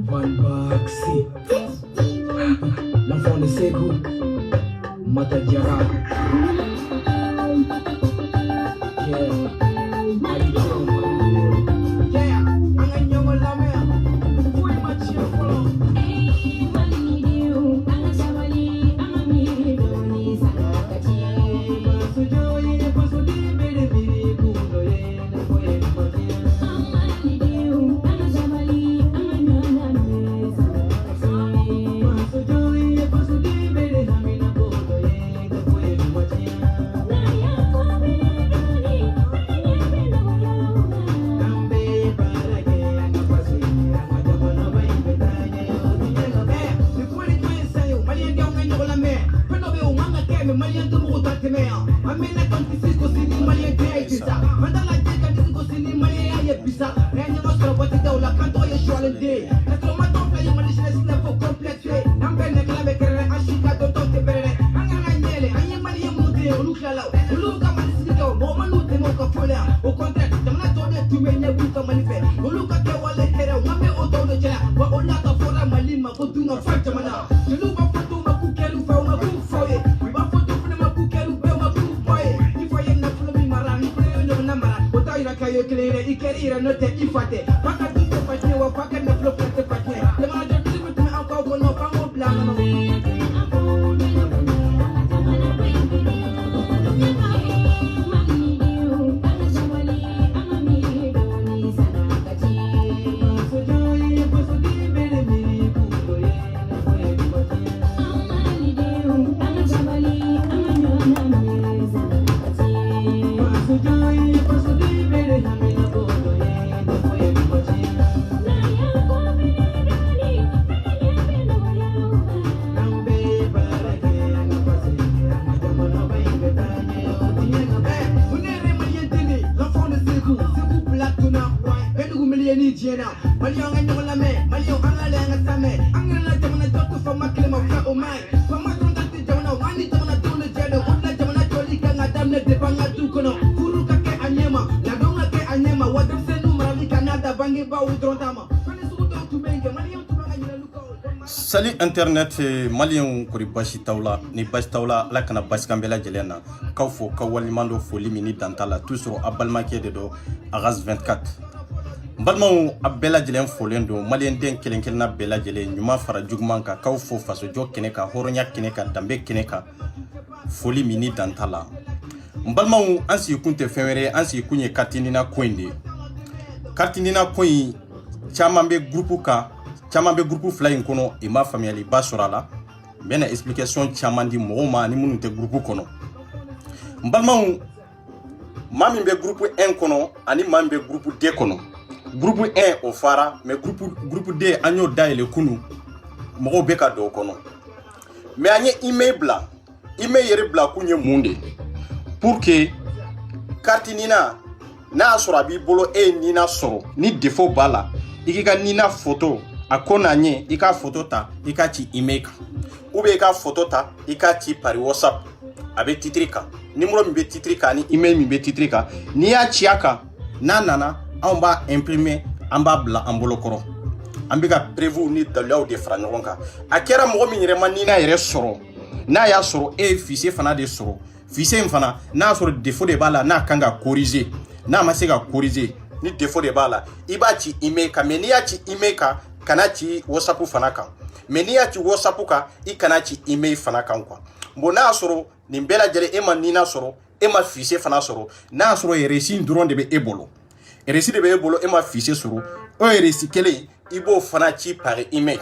Van Baxi, l'enfant de Sekou, Mata Diarra. Yeah, how you doing, man? Yeah, I'm a young lame. Fui machio follow. Salut internet malien kuri basi tawla ni basi tawla la kana basi kambela jelena kawfo kawalimando foli mini dantala toujours abalmake de do agas 24 balmaw abela jelen folendo malien den kelenkelna bela jelen nyuma fara jugmanka kawfo faso jokene ka horonya kene ka dambe kene ka foli mini dantala balmaw ansi kunte fenwere ansi kunye katinina koinde katinina koyi chamambe groupe ka chamambe groupe flying kono e ma family basorala bena explication chamandi moma ni munute groupe kono mbalmaw mami be groupe 1 kono ani mambe groupe 2 kono groupe 1 o fara mais groupe 2 anyo daile kunu mo be ka do kono mais anye email yere bla kunye munde pour que kartinina na sura bi bolo e nina soro ni défaut bala ikika nina photo akona nye ika photo ta ika ci email ube ika photo ta ika ci par WhatsApp abe titrika numéro mi be titrika ni email mi be titrika ni ya ci aka nana on ba imprimer amba bla ambolo koro ambika prévu ni dalao de franjonka akera mo mi rema ni na yere soro na ya soro e fichier fana de soro fichier fana na soro défaut de bala na kanga corriger na masega corriger ni défaut de bala iba ci email ka meni ya ci email ka kana ci WhatsApp fana kan meni ya ci WhatsApp ka i kana ci email fana kan kwa mbo na soro ni mbela jere ema ni na soro ema fichier fana soro na soro e resi ndron de be ebolo e resi de be ebolo ema fichier soro o e resi kele ibo fana ci par email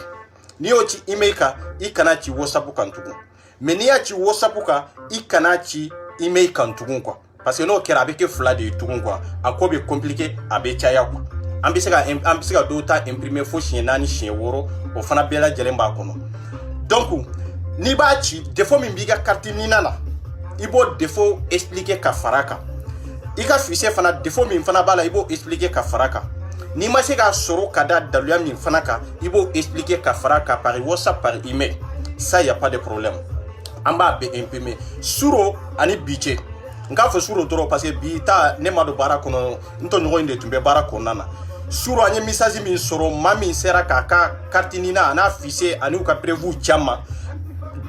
ni o ci email ka i kana ci WhatsApp kan tugun meni ya ci WhatsApp ka i kana ci email kan tugun kwa parce que no kera avec fla de tugun kwa akobe compliqué abe chaya kwa ambisega dota imprimer fo chien nani chien woro o fana bela jelemba kono donc ni ba ci défaut mi biga carte ni nana ibo défaut expliquer ka faraka ika fichier fana défaut mi fana bala ibo expliquer ka faraka ni ma sega soro kada daluya mi fana ka ibo expliquer ka faraka par WhatsApp par email ça y a pas de problème amba be imprimer suro ani biche nga fo suro doro parce que bi ta ne ma do bara kono nto nyogo inde tumbe bara konana suro anye message min soro mami sera ka kartinina na affiché ani ka prévu chama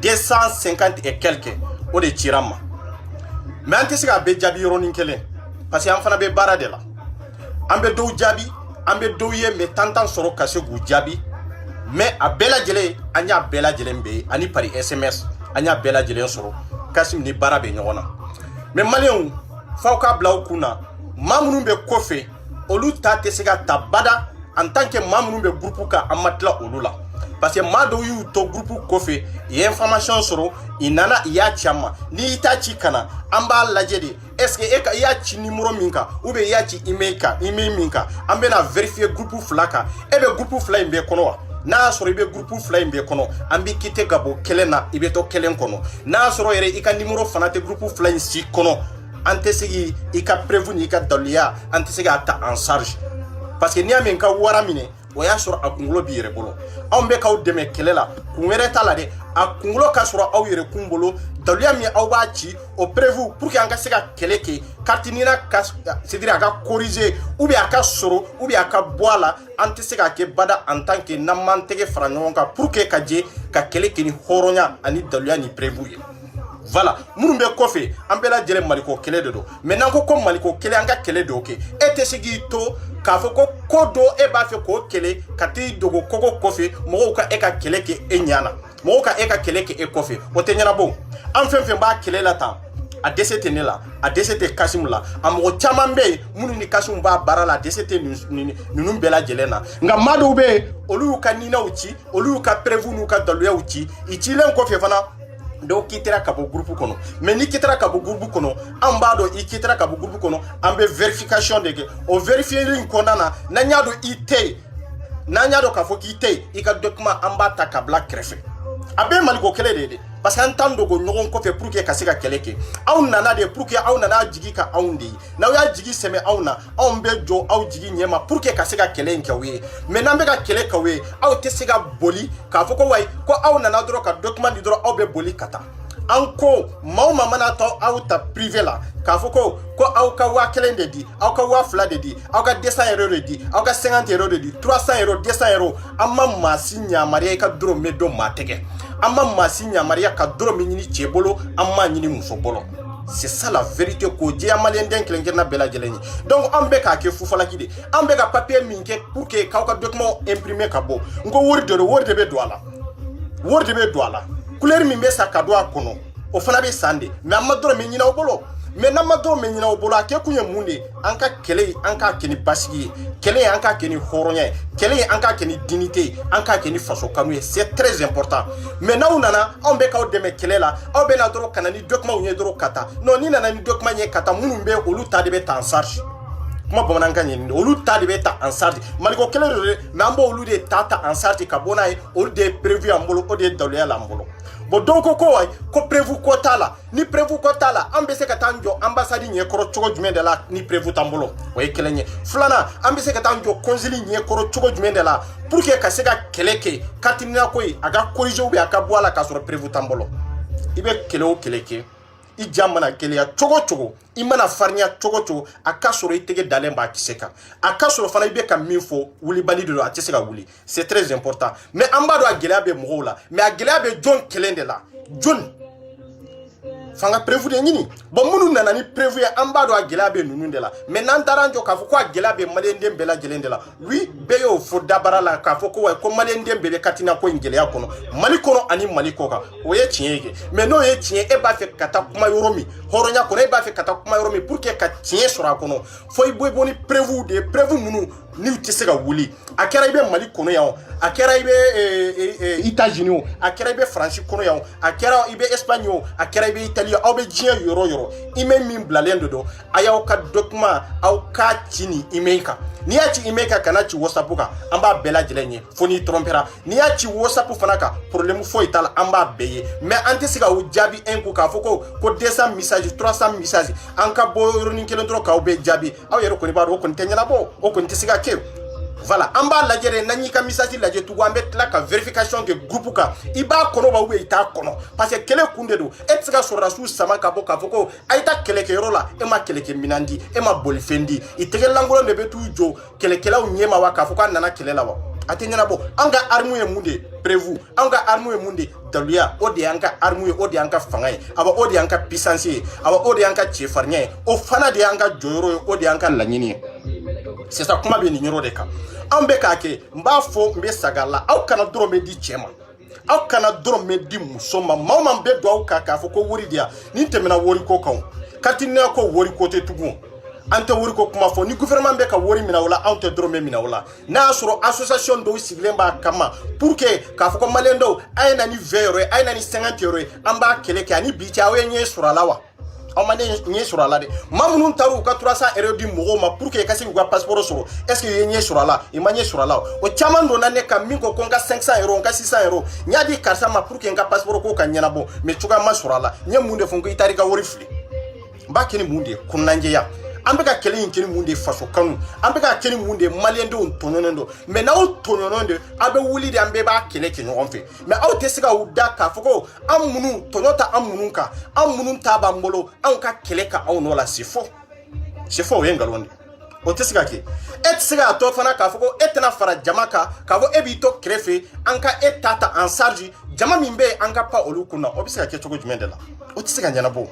250 et quelques o de tirama mais ante sika be jabi ronin kelen parce que am fana be bara de la ambe do jabi ambe do ye me tantan soro kase gu jabi mais a bela jele anya bela jele mbe ani pari SMS anya bela jele soro kasim ni bara be nyona mais malien fawka blaw kuna mamunu be kofe olu ta te sika tabada en tant que mamunu be groupe ka amatla olula parce que mado yu to groupe kofe y information soro inana ya chama ni itachi kana amba lajedi est ce que e ka ya chi numéro minka ou be ya chi email minka ambe na vérifier groupe flaka e be groupe fly mbe kono na soro ibe groupe fly mbe kono ambi kite gabo kelena ibe to kelen kono na soro yere ika numéro fanate groupe fly si kono antesigi ika prévenir ika dalia antesigi ata en charge parce que ni amenka wara mine o ya soro akungulo bi yere bolo aw be kaw deme kelela kunwere tala de akungulo ka soro aw yere kumbolo dalia mi aw ba ci o prévu pour que anga sega keleke kartinina ka c'est-à-dire aka corriger ou bien aka soro ou bien aka boala antesega ke bada en tant que namantege franonga pour que kaje ka keleke ni horonya ani dalia ni prévu. Voilà, murumbe kofe ambela jele maliko kele de do maintenant ko maliko kele anga kele de oke ete sigi to ka fo ko kodo e ba fe ko kele kati dogo koko kofe mo ka e ka kele ke enyana mo ka e ka kele ke e kofe o te nyana bo am fem fem ba kele la ta a DCT ne la a DCT Kasim la am o chamambe munu ni Kasim ba bara la DCT nunu bela jele na nga mado be olu ka nina uchi olu ka prévu nu ka daluya uchi ichilen kofe fana do kitera kabo groupe kono mais ni kitera kabo groupe kono ambado i kitera kabo groupe kono ambe verification de o vérifier konana na nyado ite na nyado ka foki ite i ka document amba ta kabla krefe abe maliko kele de parce que entando go nyogon ko fe pour que kasika keleke aw nana de pour que aw nana jigi ka aw ndi na ya jigi seme aw na aw mbe jo aw jigi nyema pour que kasika kele nkawe mais nambe ka kele kawe aw tesika boli ka foko way ko aw nana dro ka document di dro aw be boli kata anko maw mamana to aw ta privé la ka foko ko aw ka wa kele de di aw ka wa fla de di aw ka 200 € de di aw ka 50 € de di 300 €, 200 € amma masinya maria ka dro medo matege amma masinya maria ka dro minini chebolo amma nyini musobolo. C'est ça la vérité ko dia malien den klenkena bela jeleni donc ambe ka ke fufala kide ambe ka papier minke pour que ka document imprimé ka bo ngo worde be douala couleur mi be sa kado akono o fana be sande mais amadro me nyina obolo mais namadro me nyina obolo ake kunye munde anka kele anka keni basigi kele anka keni horonya kele anka keni dignité anka keni faso kanu c'est très important mais na unana on be ka odeme kele la on be na dro kanani document unye dro kata non ni nana ni document nye kata munu be olu ta de be en charge kuma bamananka nyini olu ta de be ta en charge maliko kele mais ambo olu de tata en charge ka bona olu de prévu ambolo o de dalia la ambolo. Bon donc ko prévu ko tala ni prévu ko tala ambese ka tanjo ambassade nye koro chogo jumende la ni prévu tambolo way kelenye flana ambese ka tanjo consili nye koro chogo jumende la pour que ka sega keleke katinina koy aga corriger ou aka boala ka sur prévu tambolo ibe kelo keleke i jamana keleya chogo imana farnya chogo aka sur itege dalemba kiseka aka sur fana ibe ka minfo wuli bali de la tiseka wuli c'est très important mais ambado a gelabe mola mais a gelabe John kelende la John fanga prévu de nyini bon munu nana ni prévu ya ambado a gelabe nununde la mais nan daranjo ka foko a gelabe malende bela gelende la oui beyo fo dabara la ka foko wa ko malende bele katina ko ngele ya kono mali kono ani mali koka o ye tinyege mais no ye tinye e ba fe kata kuma yoromi horonya kono e ba fe kata kuma yoromi pour que ka tinye sura kono fo ibo boni prévu munu ni utisega wuli akera ibe mali kono ya akera ibe États-Unis akera ibe France kono ya akera ibe Espagne akera ibe Italie aw be jien yoro ime min blalendo do ayaw ka document aw ka tini imeka ni ya ci imeka kana ci WhatsApp ka amba bela jelenye foni trompera ni ya ci WhatsApp fanaka problème fo ital amba beye mais antesiga u jabi en ko ka foko ko 200 messages 300 messages anka bo roni kelen tro ka u be jabi aw yero ko ni ba ro ko tenyala bo o ko ntesiga ke voilà an b'a lajɛ de n'an y'i ka message lajɛ tugun an bɛ tila ka vérification kɛ groupe kan i b'a kɔnɔ ba i t'a kɔnɔ parce que kɛlɛ kun de don e tɛ se ka sɔrɔdasiw sama ka bɔ k'a fɔ ko a ye taa kɛlɛkɛyɔrɔ la e ma kɛlɛkɛ minan di e ma bolifɛn di i tɛgɛ lankolon de bɛ t'u jɔ kɛlɛkɛlaw ɲɛ ma wa k'a fɔ k'a nana kɛlɛ la wa a tɛ ɲɛnabɔ an ka arme ye mun de ye prévu an ka arme ye mun de ye daluya o de y'an ka arme ye o de y'an ka fanga ye aba o de y'an ka puissance ye aba o de y'an ka cɛfarinya ye o fana de y'an ka jɔyɔrɔ ye o de y'an ka laɲini ye c'est ça kuma bɛ nin yɔrɔ de kan an bɛ k'a kɛ n b'a fɔ n bɛ saga la aw kana dɔrɔmɛ di cɛ ma aw kana dɔrɔmɛ di muso ma maa o maa bɛ don aw kan k'a fɔ ko wari di yan nin tɛmɛna wariko kan katininaya ko wariko tɛ tugun an tɛ wari ko kuma fɔ ni gouvernement bɛ ka wari minɛ o la anw tɛ dɔrɔmɛ minɛ o la n'a y'a sɔrɔ association dɔw sigilen b'a kama pour que k'a fɔ ko maliyɛn dɔw a ye na ni 20 euro ye a ye na ni 50 euro ye an b'a kɛlɛ kɛ ani bi cɛ aw ye ɲɛ sɔrɔ a la wa aw ma ɲɛ sɔrɔ a la dɛ maa minnu taara u ka 300 euro di mɔgɔw ma pour que ka se k'u ka passeport sɔrɔ est ce que i ye ɲɛ sɔrɔ a la i ma ɲɛ sɔrɔ a la o caman donna ne kan min ko n ka 500 euro n ka 600 euro n y'a di karisa ma pour que n ka passeport ko ka ɲɛnabɔ mais cogoya ma sɔrɔ a la n ye mun de fɔ ko i taara i ka wari fili n b'a kɛ ni mun de ye kunnanjɛya an bɛ ka kɛlɛ in kɛ ni mun de ye faso kanu an bɛ ka kɛ ni mun de ye maliyɛndenw tɔɲɔnen don mais n'aw tɔɲɔnen don a bɛ wuli de an bɛɛ b'a kɛlɛ kɛ ɲɔgɔn fɛ mais aw tɛ se ka u da k'a fɔ ko an minnu tɔɲɔ ta an minnu kan an minnu ta b'an bolo anw ka kɛlɛ ka aw nɔ la c'est faux o ye nkalon de o tɛ se ka kɛ e tɛ se k'a tɔ fana k'a fɔ ko e tɛna fara jama kan k'a fɔ e b'i to kɛrɛfɛ an ka e ta en charge jama min bɛ yen an ka pan olu kun na o bɛ se ka kɛ cogo jumɛn de la o tɛ se ka ɲɛnabɔ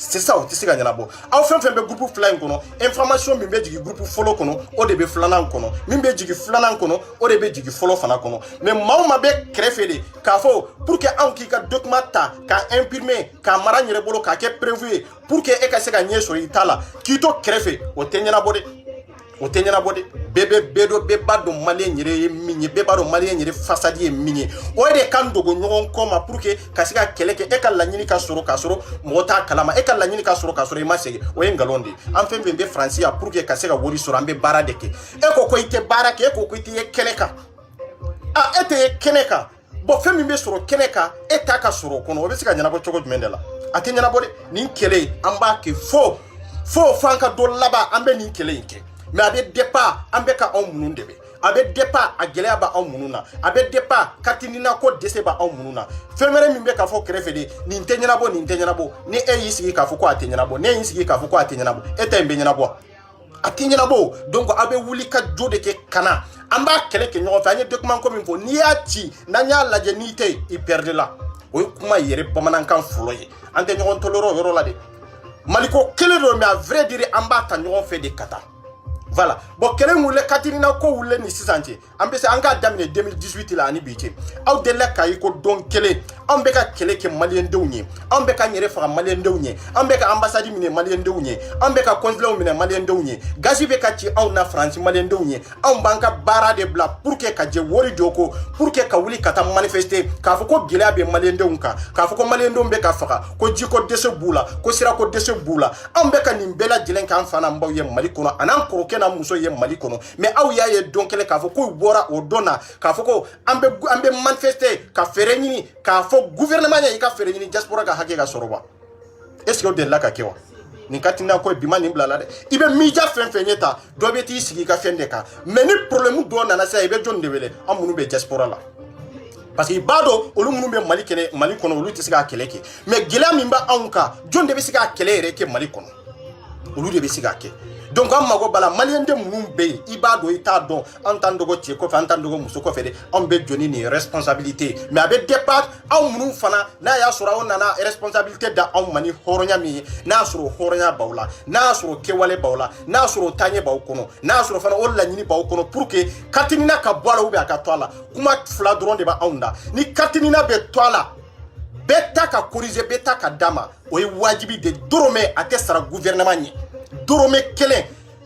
c'est ça o tɛ se ka ɲɛnabɔ aw fɛn fɛn bɛ groupe fila in kɔnɔ information min bɛ jigin groupe fɔlɔ kɔnɔ o de bɛ filanan kɔnɔ min bɛ jigin filanan kɔnɔ o de bɛ jigin fɔlɔ fana kɔnɔ mais maa o maa bɛ kɛrɛfɛ de k'a fɔ pour que anw k'i ka document ta k'a imprimer k'a mara n yɛrɛ bolo k'a kɛ prévu ye pour que e ka se ka ɲɛ sɔrɔ i ta la k'i to kɛrɛfɛ o tɛ ɲɛnabɔ de o tɛ ɲɛnabɔ de bɛɛ b'a dɔn maliyɛn yɛrɛ ye min ye bɛɛ b'a dɔn maliyɛn yɛrɛ fasadi ye min ye o de kan dogo ɲɔgɔn kɔ ma pour que ka se ka kɛlɛ kɛ e ka laɲini ka sɔrɔ k'a sɔrɔ mɔgɔ t'a kalama e ka laɲini ka sɔrɔ k'a sɔrɔ i ma segin o ye nkalon de ye an fɛn fɛn bɛ faransi yan pour que ka se ka wari sɔrɔ an bɛ baara de kɛ e ko i tɛ baara kɛ e ko i tɛ ye kɛnɛ kan e tɛ ye kɛnɛ kan bon fɛn min bɛ sɔrɔ kɛnɛ kan e t'a ka sɔrɔ o kɔnɔ o bɛ se ka ɲɛnabɔ cogo jumɛn de la a tɛ ɲɛnabɔ de nin kɛlɛ an b'a kɛ fo an ka dɔ laban an bɛ nin kɛlɛ in kɛ mais a bɛ départ an bɛ ka anw minnu dɛmɛ a bɛ départ a gɛlɛya bɛ anw minnu na a bɛ départ katinina ko dɛsɛ bɛ anw minnu na fɛn wɛrɛ min bɛ k'a fɔ kɛrɛfɛ de nin tɛ ɲɛnabɔ ni e y'i sigi k'a fɔ ko a tɛ ɲɛnabɔ ne y'i sigi k'a fɔ ko a tɛ ɲɛnabɔ e ta in bɛ ɲɛnabɔ a tɛ ɲɛnabɔ donc a bɛ wuli ka jo de kɛ kana an b'a kɛlɛ kɛ ɲɔgɔn fɛ an ye document ko min fɔ n'i y'a ci n'an y'a lajɛ n'i tɛ yen i perdre la o ye kuma yɛrɛ bamanankan fɔlɔ ye an tɛ ɲɔgɔn toléré o yɔrɔ la de maliko kelen don mais à vrai dire an b'a ta ɲɔgɔn fɛ de ka taa voilà bon kɛlɛ wulila katirina ko wulila ni sisan cɛ an bɛ se an k'a daminɛ 2018 la ani bi cɛ aw delila k'a ye ko don kelen anw bɛ ka kɛlɛ kɛ maliyɛndenw ye anw bɛ ka n yɛrɛ faga maliyɛndenw ye an bɛ ka ambassade minɛ maliyɛndenw ye an bɛ ka consulat minɛ maliyɛndenw ye gazi bɛ ka ci anw na faransi maliyɛndenw ye anw b'an ka baara de bila pour que ka jɛ wari jɔ ko pour que ka wuli ka taa manifester k'a fɔ ko gɛlɛya bɛ maliyɛndenw kan k'a fɔ ko maliyɛndenw bɛ ka faga ko jiko dɛsɛ b'u la ko sirako dɛsɛ b'u la anw bɛ ka nin bɛɛ lajɛlen k'an fa n'an baw ye mali kɔnɔ an'an kɔrɔkɛ n'a muso ye mali kɔnɔ mais aw y'a ye don kelen k'a fɔ k'u bɔra o don na k'a fɔ ko an bɛ manifester ka fɛɛrɛ ɲini k'a fɔ gouvernement ɲɛ i ka fɛɛrɛ ɲini diaspora ka hakɛ ka sɔrɔ wa est ce que o delila ka kɛ wa nin ka tina ko bi ma nin bila la dɛ i bɛ miija fɛn fɛn ye ta dɔ bɛ t'i sigi i ka fɛn de kan mais ni problème dɔ nana sisan i bɛ jɔn de wele an minnu bɛ diaspora la parce que i b'a dɔn olu minnu bɛ mali kɔnɔ olu tɛ se k'a kɛlɛ kɛ mais gɛlɛya min bɛ anw kan jɔn de bɛ se k'a kɛlɛ yɛrɛ kɛ mali kɔnɔ olu de bɛ se k'a kɛ donc an mago b'a la maliyɛnden minnu bɛ yen i b'a dɔn i t'a dɔn an t'an dogo cɛ kɔfɛ an t'an dogo muso kɔfɛ de anw bɛ jɔ ni nin responsabilité mais a bɛ départ anw minnu fana n'a y'a sɔrɔ aw nana responsabilité da anw ma ni hɔrɔnya min ye n'a y'a sɔrɔ hɔrɔnya b'aw la n'a y'a sɔrɔ kɛwale b'aw la n'a y'a sɔrɔ taaɲɛ b'aw kɔnɔ n'a y'a sɔrɔ fana o laɲini b'aw kɔnɔ pour que katinina ka bɔ a la ou bien a ka to a la kuma fila dɔrɔn de bɛ anw da ni katinina bɛ to a la bɛɛ ta ka corriger bɛɛ ta ka d'a ma o ye wajibi de dɔrɔmɛ a tɛ sara gouvernement ɲɛ dɔrɔmɛ kelen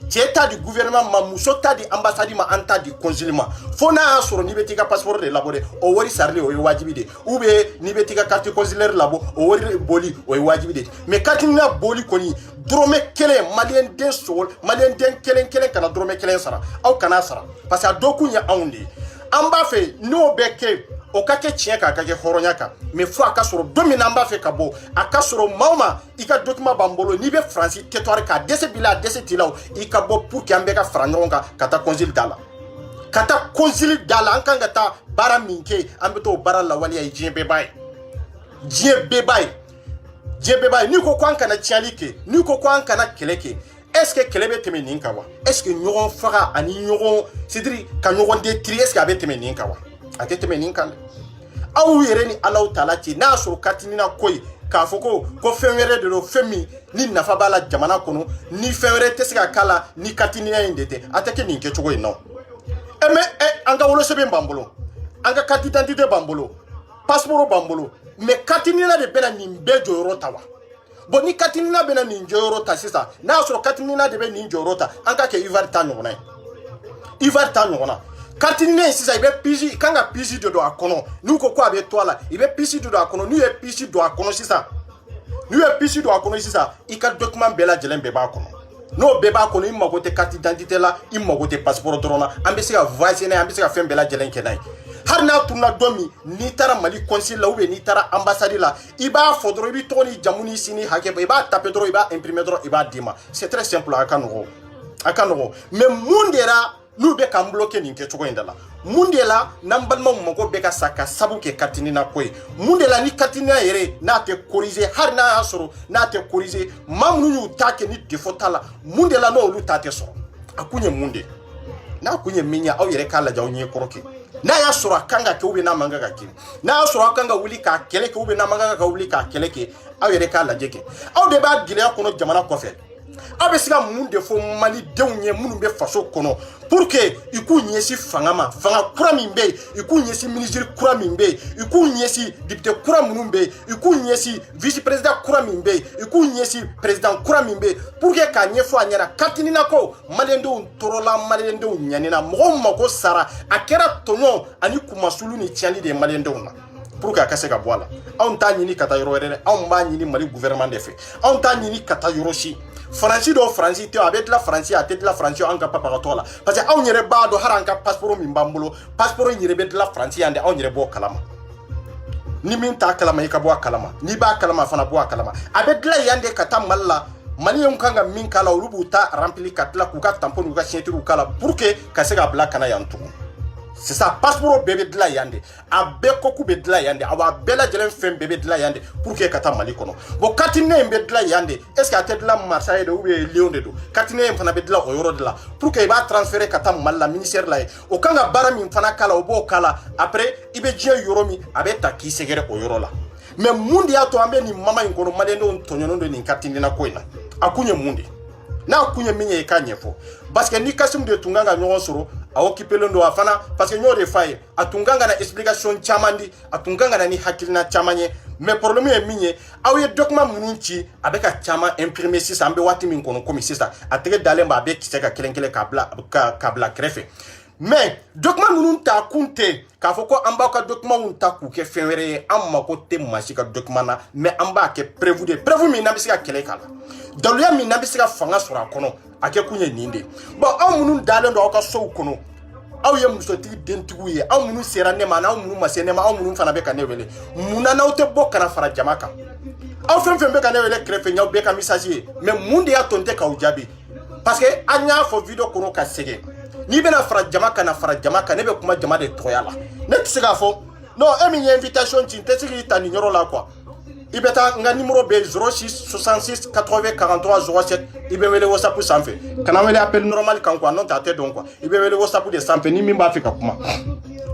cɛ ta di gouvernement ma muso ta di ambassade ma an ta di consul ma fo n'a y'a sɔrɔ n'i bɛ t'i ka passeport de labɔ dɛ o wari sarili o ye wajibi de ou bien n'i bɛ t'i ka carte consulaire labɔ o wari boli o ye wajibi de mais katinina boli kɔni dɔrɔmɛ kelen maliyɛnden sogo maliyɛnden kelen kelen kana dɔrɔmɛ kelen sara aw kana sara parce que a dɔ kun ye anw de ye an b'a fɛ n'o bɛ kɛ o ka kɛ tiɲɛ kan a ka kɛ hɔrɔnya kan mais fo a ka sɔrɔ don min na an b'a fɛ ka bɔ a ka sɔrɔ maa o maa i ka document b'an bolo n'i bɛ faransi territoire kan a dɛsɛ b'i la a dɛsɛ t'i la i ka bɔ pour que an bɛɛ ka fara ɲɔgɔn kan ka taa consul da la kata konsili dala an kan ka taa baara min kɛ an bɛ t'o baara lawaleya ye diɲɛ bɛɛ b'a ye diɲɛ bɛɛ b'a ye diɲɛ bɛɛ b'a ye n'i ko ko an kana tiɲɛli kɛ n'i ko ko an kana kɛlɛ kɛ est ce que kɛlɛ bɛ tɛmɛ nin kan wa est ce que ɲɔgɔn faga ani ɲɔgɔn c'est-à-dire ka ɲɔgɔn détruire est ce que a bɛ tɛmɛ nin kan wa a tɛ tɛmɛ nin kan dɛ aw yɛrɛ ni Alahu Taala cɛ n'a y'a sɔrɔ katinina ko ye k'a fɔ ko fɛn wɛrɛ de don fɛn min ni nafa b'a la jamana kɔnɔ ni fɛn wɛrɛ tɛ se ka k'a la ni katinina in de tɛ a tɛ kɛ nin kɛcogo in nɔ mais an ka wolosɛbɛn b'an bolo an ka carte d'identité b'an bolo passeport b'an bolo mais katinina de bɛna nin bɛɛ jɔyɔrɔ ta wa bon ni katinina bɛna nin jɔyɔrɔ ta sisan n'a y'a sɔrɔ katinina de bɛ nin jɔyɔrɔ ta an ka kɛ Ivoire ta ɲɔgɔnna ye Ivoire ta ɲɔgɔnna katinina in sisan i bɛ pisi i kan ka pisi de don a kɔnɔ n'u ko a bɛ to a la i bɛ pisi de don a kɔnɔ n'u ye pisi don a kɔnɔ sisan n'u ye pisi don a kɔnɔ sisan i ka document bɛɛ lajɛlen bɛɛ b'a kɔnɔ n'o bɛɛ b'a kɔnɔ i mago tɛ carte d'identité la i mago tɛ passeport dɔrɔn na an bɛ se ka voyager n'a ye an bɛ se ka fɛn bɛɛ lajɛlen kɛ n'a ye hali n'a tununa don min n'i taara Mali consul la ou bien n'i taara ambassade la i b'a fɔ dɔrɔn i bɛ tɔgɔ ni jamu ni sini hakɛ bɔ i b'a taper dɔrɔn i b'a imprimer dɔrɔn i b'a d'i ma c'est très simple a ka nɔgɔn mais mun de la n'u bɛ k'an bloquer nin kɛcogo in de la mun de la n'an balimaw mago bɛ ka sa ka sabu kɛ katinina ko ye mun de la ni katinina yɛrɛ n'a tɛ corriger hali n'a y'a sɔrɔ n'a tɛ corriger maa minnu y'u ta kɛ ni défaut t'a la mun de la n'olu ta tɛ sɔrɔ a kun ye mun de n'a kun ye min ye aw yɛrɛ k'a lajɛ aw ɲɛ kɔrɔ kɛ n'a y'a sɔrɔ a kan ka kɛ ou bien n'a man kan ka kɛ n'a y'a sɔrɔ aw kan ka wuli k'a kɛlɛ kɛ ou bien n'a man kan ka wuli k'a kɛlɛ kɛ aw yɛrɛ k'a lajɛ kɛ aw de b'a gɛlɛya kɔnɔ jamana kɔfɛ aw bɛ se ka mun de fɔ malidenw ye minnu bɛ faso kɔnɔ pour que i k'u ɲɛsin fanga ma fanga kura min bɛ yen i k'u ɲɛsin ministre kura min bɛ yen i k'u ɲɛsin député kura minnu bɛ yen i k'u ɲɛsin vice président kura min bɛ yen i k'u ɲɛsin président kura min bɛ yen pour que k'a ɲɛfɔ a ɲɛna katinina ko maliyɛndenw tɔɔrɔla maliyɛndenw ɲanina mɔgɔw mago sara a kɛra tɔɲɔ ani kumasulu ni tiɲɛli de ye maliyɛndenw na pour que a ka se ka bɔ a la anw t'a ɲini ka taa yɔrɔ wɛrɛ dɛ anw b'a ɲini Mali gouvernement de fɛ anw t'a ɲini ka taa yɔrɔ si Faransi dɔw Faransi tɛ a bɛ dilan Faransi a tɛ dilan Faransi an ka papagatɔ la parce que anw yɛrɛ b'a dɔn hali an ka passeport min b'an bolo passeport in yɛrɛ bɛ dilan Faransi yan de anw yɛrɛ b'o kalama ni min t'a kalama i ka bɔ a kalama n'i b'a kalama fana bɔ a kalama a bɛ dilan yan de ka taa Mali la maliyɛnw kan ka min k'a la olu b'u ta remplir ka tila k'u ka tampon n'u ka signature k'a la pour que ka se ka bila kana yan tugun c'est ça passeport bɛɛ bɛ dilan yan de a bɛɛ kɔku bɛ dilan yan de a b'a bɛɛ lajɛlen fɛn bɛɛ bɛ dilan yan de pour que ka taa Mali kɔnɔ bon katinina in bɛ dilan yan de est ce que a tɛ dilan Marseille de ou bien Lyon de don katinina in fana bɛ dilan o yɔrɔ de la pour que i b'a transférer ka taa Mali la ministère la ye o kan ka baara min fana k'a la o b'o k'a la après i bɛ diɲɛ yɔrɔ min a bɛ ta k'i sɛgɛrɛ o yɔrɔ la mais mun de y'a to an bɛ nin mama in kɔnɔ maliyɛndenw tɔɲɔnnen don nin katinina ko in na a kun ye mun de n'a kun ye min ye i k'a ɲɛfɔ parce que ni Kasimu de tun kan ka ɲɔgɔn sɔrɔ a occupelen don a fana parce que n y'o de f'a ye a tun kan ka na explication caman di a tun kan ka na ni hakilina caman ye mais problème ye min ye aw ye document minnu ci a bɛ ka caman imprimer sisan an bɛ waati min kɔnɔ komi sisan a tɛgɛ dalen b'a bɛ kisɛ ka kelen kelen k'a bila kɛrɛfɛ mais document minnu ta kun tɛ k'a fɔ ko an b'aw ka document ta k'u kɛ fɛn wɛrɛ ye an mako tɛ maa si ka document na mais an b'a kɛ preuve de preuve min n'an bɛ se ka kɛlɛ k'a la daluya min n'an bɛ se ka fanga sɔrɔ a kɔnɔ a kɛ kun ye nin de bon aw minnu dalen don aw ka sow kɔnɔ aw ye musotigi dentigiw ye aw minnu sera ne ma n'aw minnu ma se ne ma aw minnu fana bɛ ka ne wele munna n'aw tɛ bɔ kana fara jama kan aw fɛn fɛn bɛ ka ne wele kɛrɛfɛ y'aw bɛɛ ka message ye mais mun de y'a to n tɛ k'aw jaabi parce que an y'a fɔ video kɔnɔ ka sɛgɛn n'i bɛna fara jama kan na fara jama kan ne bɛ kuma jama de tɔgɔya la ne tɛ se k'a fɔ non e min ye invitation ci n tɛ se k'i ta nin yɔrɔ la quoi i bɛ taa n ka numéro bɛ 06 66 80 43 07 i bɛ wele WhatsApp sanfɛ kana wele appel normal kan quoi non tɛ a tɛ dɔn quoi i bɛ wele WhatsApp de sanfɛ ni min b'a fɛ ka kuma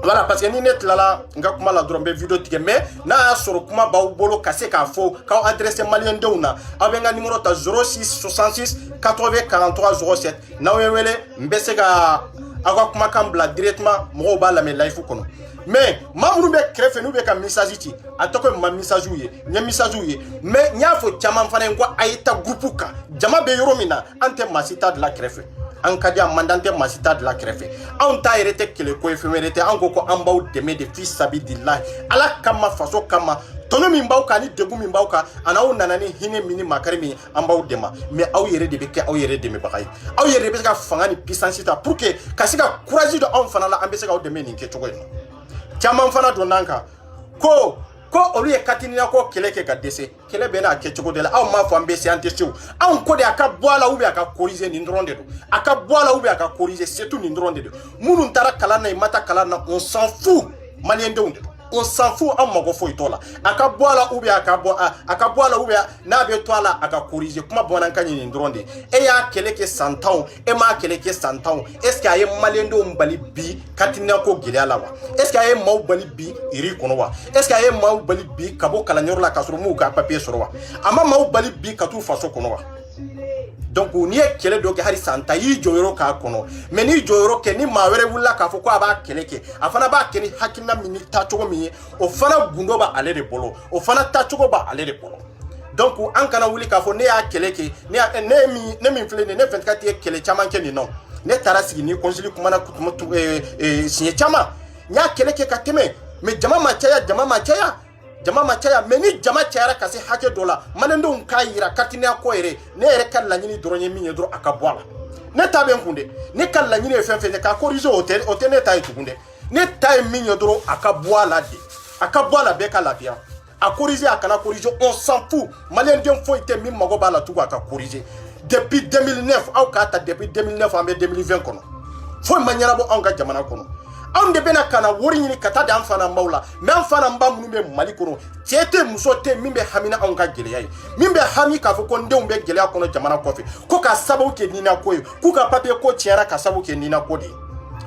voilà parce que ni ne tilala n ka kuma la dɔrɔn n bɛ video tigɛ mais n'a y'a sɔrɔ kuma b'aw bolo ka se k'a fɔ k'aw adressé maliyɛndenw na aw bɛ n ka numéro ta 06 66 80 43 07 n'aw ye wele n bɛ se ka aw ka kumakan bila directement mɔgɔw b'a lamɛn live kɔnɔ mais maa minnu bɛ kɛrɛfɛ n'u bɛ ka message ci a tɔgɔ ye ma message ye n ye message ye mais n y'a fɔ caman fana ye ko a ye ta groupe kan jama bɛ yɔrɔ min na an tɛ maa si ta dilan kɛrɛfɛ an ka di a man di an tɛ maa si ta dilan kɛrɛfɛ anw ta yɛrɛ tɛ kɛlɛ ko ye fɛn wɛrɛ tɛ an ko ko an b'aw dɛmɛ de fi sabilillahi ala kama faso kama tɔnɔ min b'aw kan ani degun min b'aw kan ani aw nana ni hinɛ min ni makari min an b'aw dɛmɛ mais aw yɛrɛ de bɛ kɛ aw yɛrɛ dɛmɛbaga ye aw yɛrɛ de bɛ se ka fanga ni puissance ta pour que ka se ka courage dɔ anw fana la an bɛ se k'aw dɛmɛ nin kɛcogo in na caman fana donn'an kan ko ko olu ye katinina ko kele ke ka dese kele be na ke cogo de la aw ma fo ambe scientifique aw ko de aka boala ou be aka corriger ni ndron de do aka boala ou be aka corriger c'est tout ni ndron de do munun tara kala na mata kala na on s'en fout malien de on s'en fout en mago fo itola aka boala ou be aka boala ou be na be tola aka corriger kuma bonan kanyi ni ndron de e ya kele ke santaw e ma kele ke santaw est ce que ay malien de mbali bi katinina ko gele ala wa est ce que ay maw bali bi iri kono wa est ce que ay maw bali bi kabo kala nyor la kasuru mu ka papier soro wa ama maw bali bi katu faso kono wa donc ni e kele do ke hari santa yi joyoro ka kono mais ni joyoro ke ni mawere wulla ka fo ko aba kele ke afana ba ke ni hakina mini ta chogo mi o fana gundo ba ale de bolo o fana ta chogo ba ale de bolo donc an kana wuli ka fo ne ya kele ke ne mi fle ne 24 ye kele chaman ke ni non ne tarasigi ni konsili kumana kutumu sinye chama nya kele ke ka teme mais jama ma chaya meni jama chayara kasi hake dola manendo unkayira katina ko ere ne ere kan la nyini doronye minye dro akabwala ne tabe nkunde ne kan la nyini fenfe ka corriger hotel ne tayi tukunde ne tayi minye dro akabwala be ka la bien a corriger akana corriger on s'en fout malien dem fo ite mi mago bala tugo aka corriger depuis 2009 au kata depuis 2009 en 2020 kono fo manyara bo anga jamana kono on de bena kana wori ni kata da amfana maula me amfana mba munumbe mali kono tiete musote mimbe hamina onka gele yayi mimbe hami ka fo ko ndembe gele akono jamana kofi ko ka sabu ke nina koyo ku ka papier ko tiara ka sabu ke nina kodi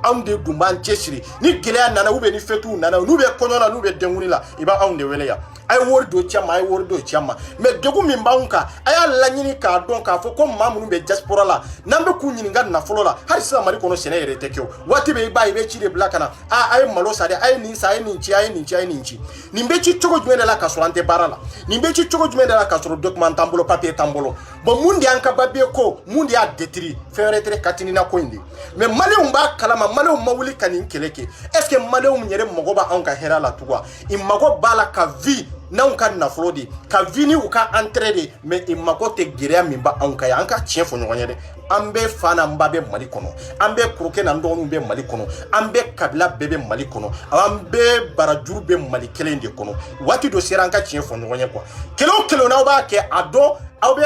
ande dumban cheshiri ni gele nana ube ni fetu nana nube konona nube denguni iba ande wele ya ay wordo chama me degu mi mbaunka aya lanyini ka don ka fo ko mamunu be diaspora la nambe ku nyini ngan na folo la har sa mari kono sene yere tekyo wati be ba ibe chire blakana ay malo sade ay ni sa ay ni nchi nimbe chi chogo jumende la kasolante barala nimbe chi chogo jumende la kasoro document tambolo papier tambolo bo mundi anka babbe ko mundi a detri fere tere katini na ko indi me male umba kalama male umawuli kanin keleke est ce que male umnyere mogoba anka hera la tuwa imago bala ka vi na unka na flodi ka vini uka entraîner mais imakote girea mimba anka ya anka chien fo nyonyede ambe fana mbabe mali kono ambe kroke na ndonu be mali kono ambe kabila bebe mali kono ambe barajuru be mali kelende kono wati do siranka chien fo nyonye kwa kelo na ba ke ado aw be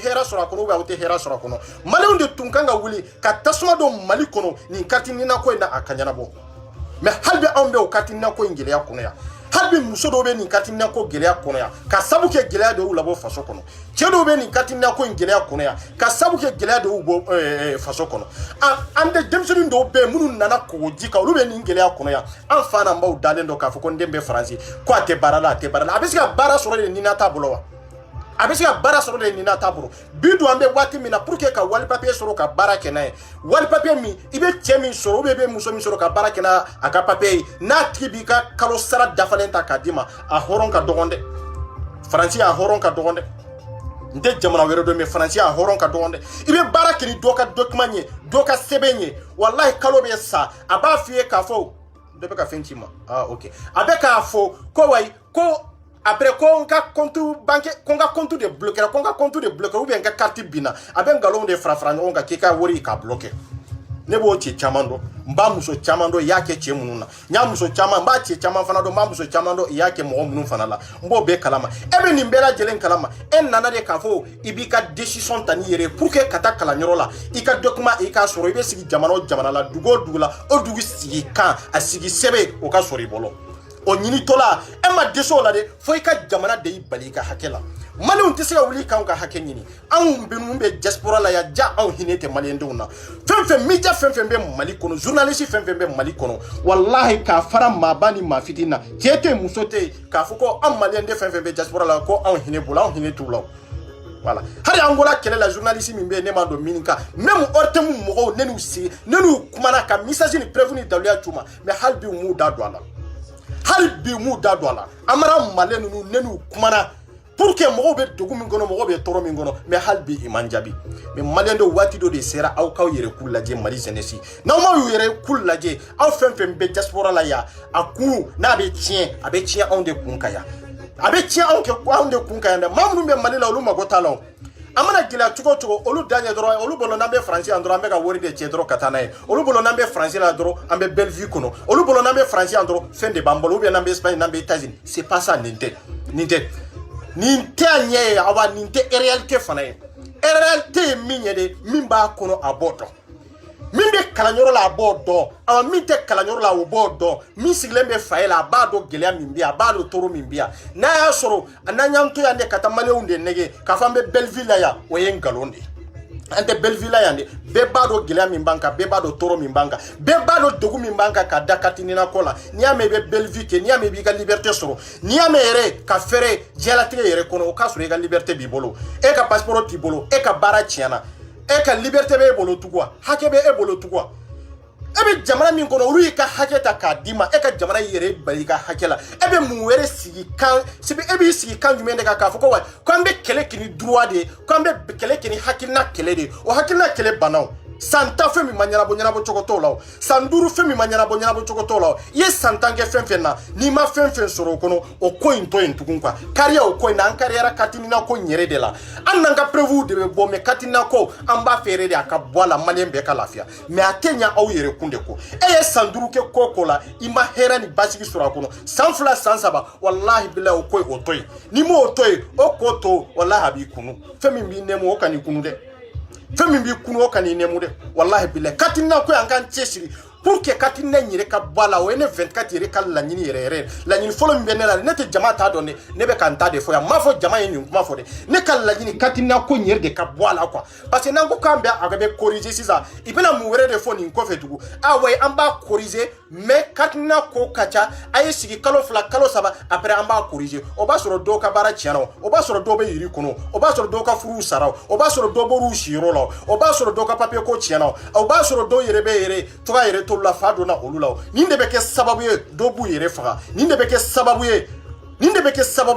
hera sura kono ba wote hera sura kono mali unde tunkanga wuli ka tasuma do mali kono ni katini na ko na akanyana bo mais halbe ambe o katini na ko ingile ya kono ya halbi muso do be ni katina ko gelea kono ya ka sabu ke gelea do labo faso kono chedo be ni katina ko gelea kono ya ka sabu ke gelea do bo faso kono ande demsuri do be munu nana ko jika ulu be ni gelea kono ya an fana mbaw dalen do ka fo ko ndembe franci ko ate barala abisika bara soro ni na tabolo wa abisika bara soro ni na taburo bidu ambe wati mina pour que ka wali papier soro ka bara kenae wali papier mi ibe chemi soro bebe muso mi soro ka bara kena aka papier na tribika kalo sara dafalenta kadima a horon ka dogonde franci a horon ka dogonde nde jamana wero do me franci a horon ka dogonde ibe bara kini doka document doka sebenye wallahi kalo be sa aba fie ka fo de be ka fentima okay abe ka fo ko wai ko après qu'on a compte banque qu'on a compte de bloquer ou bien qu'on carte bina aben galon de frafran on ka kika wori ka bloquer nebo che chamando mba muso chamando yake che mununa nya muso chama mba che chama fana do mba muso chamando yake mo munun fana la mbo be kalama ebe ni mbela jelen kalama en nana de kafo ibika decision tani yere pour que kata kala nyorola ika document ika soro ibe sigi jamana la dugula o dugu sigi kan asigi sebe o ka sori bolo o nyini tola e ma deso la de foi ka jamana de ibalika hakela mali on tese wuli kan ka hake nyini an binu be diaspora la ya ja an hinete mali nduna fenfe media fenfe be mali kono journaliste fenfe be mali kono wallahi ka fara mabani mafitina tete musote ka fuko an mali ndé fenfe be diaspora la ko an hine bula an hine tula voilà hari angola kele la journaliste mi be ne ma do mininka même ortemu mo nenu si nenu kumana ka message ni prévenir dalia tuma mais halbi mu da douala halbi mu da douala amara male nenu kumana pour que mo be dogu min gono mo be toro min gono mais halbi imanjabi mais malendo wati do de sera aw kaw yere kulaje mali jenesi na mo yere kulaje aw fem be diaspora la ya aku na be tien on de kunkaya abe tien on ke ko on de kunkaya na mamnu be mali la lu magota la amana gila cogo cogo olu danya doro olu bolo nambe français andro ambe ka wori de cedro katana e olu bolo nambe français la doro ambe Bellevue kono olu bolo nambe français andro fin de bambolo ou bien nambe Espagne nambe États-Unis c'est pas ça ninte anye awa ninte réalité fana e réalité minye de mimba kono abodo mimbe kalanyoro la abodo awa minte kalanyoro la obodo mi siglembe faela abado gelea mimbia abado toro mimbia na ya soro ananyanto ya ne katamale unde nege kafambe Belleville ya oyengalonde ante Belleville ya ne bebado gelea mimbanka bebado toro mimbanka bebado dogu mimbanka kadakati nina kola niame be Belleville ke niame bi ka liberté soro niame ere ka fere jelatige ere kono o ka soro e ka liberté bibolo e ka passeport tibolo e ka bara tiana e ka liberté be bolo tugwa hake be e bolo tugwa ebe jamana min kono uru ka hake ta ka dima e ka jamana yere bari ka hake la ebe muwere sigi kan sibi ebe sigi kan jumende ka foko wa ko ambe kele kini droit de ko ambe kele kini hakilna kele de o hakilna kele banaw santa femi manyana bo chokoto law sanduru femi manyana bo chokoto law ye santange femfena ni ma femfen soro kono o coin to entukun kwa karia o coin na kariera katinina ko nyere de la annanga prevu de bo me katinina ko amba fere de akabwala malembe ka lafia me atenya au yere kunde ko eye sanduru ke kokola ima hera ni basiki soro kono sanfla sansaba wallahi billahi o koi o toy ni mo o toy o koto wallahi abi kunu femi mi nemo o kani kunu de femi bi kuno kan ni nemu de wallahi billahi katina ko angan chesiri pour que katina nyire ka bala o ene 24 yere ka la nyini yere la nyini folo mbene la nete jama ta donne ne be kan ta de fo ya mafo jama yeni kuma fo de ne ka la nyini katina ko nyire de ka bala quoi parce que nango kambe agabe corriger sisa ibena mu were de fo ni ko fetugu away amba corriger mais katina ko kacha ay sigi kalo fla kalo saba après amba corriger o ba soro do ka bara chiano o ba soro do be yiri kono o ba soro do ka furu sara o ba soro do boru shiro lo o ba soro do ka papier ko chiano o ba soro do yere be yere to ga yere to la fado na olula ninde beke sababu ye do bu yere faga ninde beke sababu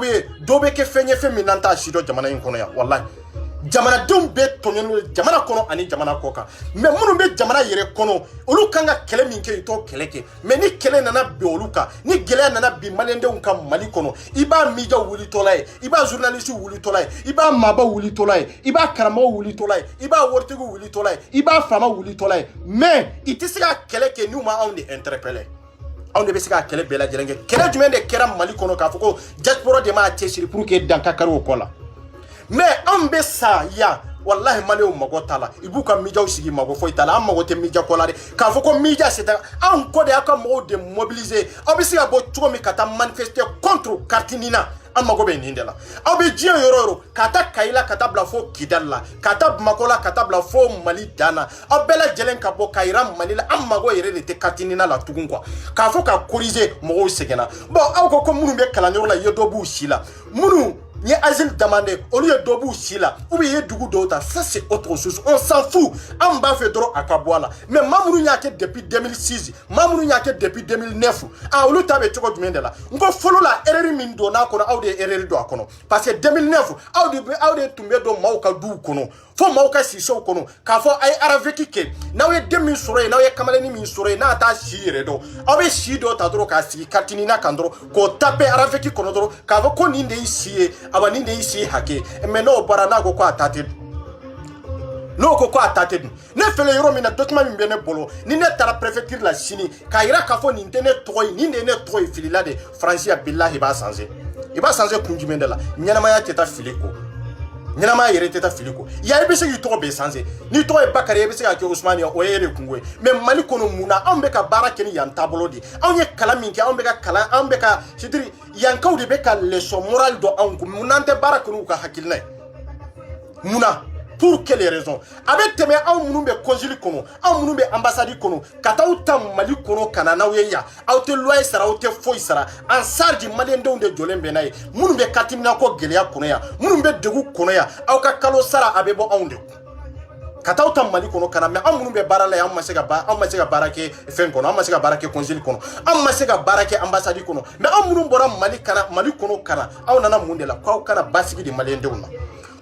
ye do beke fenye femi nanta shido jamana yin kono ya wallahi jamana dum be tonyo jamana kono ani jamana koka me munu be jamana yere kono olu kanga kele minke to keleke me ni kele nana be oluka ni gele nana bi malende unka mali kono iba media wuli tolay iba journaliste wuli tolay iba maba wuli tolay iba karamo wuli tolay iba wortigu wuli tolay iba fama wuli tolay me itisiga keleke ni uma on de interpeller on de besiga kele bela jelenge kele jumende kera mali kono ka foko diaspora de ma teshiri pour que danka karo kola mais ambe sa ya wallahi male o mago tala ibuka mija usigi mago fo itala am mago te mija kolare ka foko mija c'est an ko de aka mo de mobiliser obisiga bo tugo mi kata manifester contre Kartinina am mago be nindela obi jio yororo kata kaila kata bla fo kidalla kata makola kata bla fo mali dana obela jelen ka bo kaira malila am mago yere de te Kartinina la tugun kwa ka fo ka corriger mo segena bon aw ko munu be kala nyoro la yodobu shila munu ni asile demandé au lieu de dobu sila ou bien dugu dota ça c'est autre chose on s'en fout on va faire droit à Kabouala mais Mamoudou Niaké depuis 2006 Mamoudou Niaké depuis 2009 ah on tabe toko dumendela on va follow la erreur min do na kono awde erreur do akono parce que 2009 awde tumbe do mawka du kono fo mawka siso kono ka fo ay araveki ke nawe 2000 sore nawe kamaleni min sore na ta shire do awe shido ta dro ka si Kartinina kandro ko tape araveki kono dro ka fo ko ninde ici abani de ici hake mais no barana go ko atate no ko atate ne fele yoro mina document mi bene bolo ni ne tara préfecture la Chine ka ira ka fo ni internet toy ni ne toy filila de Francia billahi ba changer kunjimende la nyana maya teta filiko nyana maya yere teta filiko ya ebe se yito be changer ni to e bakari ebe se ka ke Ousmane o yere kungwe mais mali kono muna ambe ka barake ni yan tablo di anye kala minke ambe ka kala ambe ka sidiri yankaw de be ka leçon moral do angu munante barakunu ka hakilna muna pour quelle raison avec teme aw munu be consul kono aw munu be ambassade kono kataw tam mali kono kanana weya aw te loyer sara aw te foy sara en charge malien de jolembe nay munu be katimna ko geleya kono ya munu be degu kono ya aw ka kalo sara abebo awnde kataw tam mali kono kana me aw munu be barala ya amma sega barake fen kono amma sega barake consul kono amma sega barake ambassade kono me aw munu bora mali kono kana aw nana mundela ko kana basigi di malien de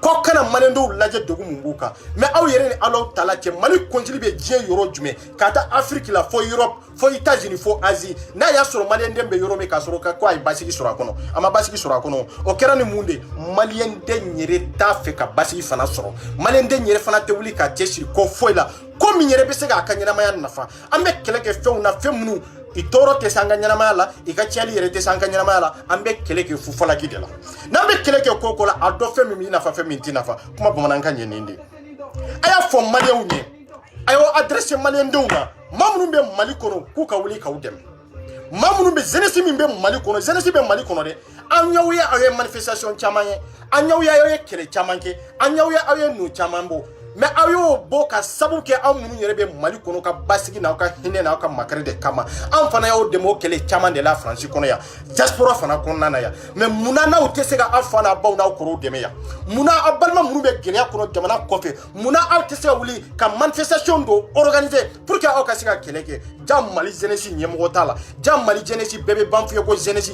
ko kana malendo lajɛ degun mun b'u kan mais aw yɛrɛ ni Alahu Taala cɛ Mali kɔnjili bɛ diɲɛ yɔrɔ jumɛn ka taa Afrique la fo Europe fo États-Unis fo Asie n'a y'a sɔrɔ maliyɛn den bɛ yɔrɔ min ka sɔrɔ ko a ye basigi sɔrɔ a kɔnɔ a ma basigi sɔrɔ a kɔnɔ o kɛra ni mun de maliyɛn den yɛrɛ t'a fɛ ka basigi fana sɔrɔ maliyɛn den yɛrɛ fana tɛ wuli ka cɛsiri ko foyi la ko min yɛrɛ bɛ se k'a ka ɲɛnamaya nafa an bɛ kɛlɛ kɛ fɛnw na fɛn minnu i tɔɔrɔ tɛ se an ka ɲɛnamaya la i ka tiɲɛli yɛrɛ tɛ se an ka ɲɛnamaya la an bɛ kɛlɛ kɛ fufalaki de la n'an bɛ kɛlɛ kɛ ko la a dɔn fɛn min b'i nafa fɛn min t'i nafa kuma bamanankan ɲɛ nin de a y'a fɔ maliyɛnw ɲɛ a y'o adressé maliyɛndenw ma maa minnu bɛ Mali kɔnɔ k'u ka wuli k'aw dɛmɛ maa minnu bɛ jeunesse min bɛ Mali kɔnɔ jeunesse bɛ Mali kɔnɔ dɛ an y'aw ye aw ye manifestation caman ye an y'aw ye aw ye kɛlɛ caman kɛ an y'aw ye aw ye nu caman bɔ mais aw y'o bɔ ka sabu kɛ aw minnu yɛrɛ bɛ Mali kɔnɔ ka basigi n'aw ka hinɛ n'aw ka makari de kama an fana y'aw dɛmɛ o kɛlɛ caman de la France kɔnɔ yan diaspora fana kɔnɔna na yan mais munna n'aw tɛ se ka aw fa n'a baw n'aw kɔrɔw dɛmɛ yan munna aw balima minnu bɛ gɛlɛya kɔnɔ jamana kɔfɛ munna aw tɛ se ka wuli ka manifestation dɔ organiser pour que aw ka se ka kɛlɛ kɛ ja Mali jeunesse ɲɛmɔgɔ t'a la ja Mali jeunesse bɛɛ bɛ ban f'i ye ko jeunesse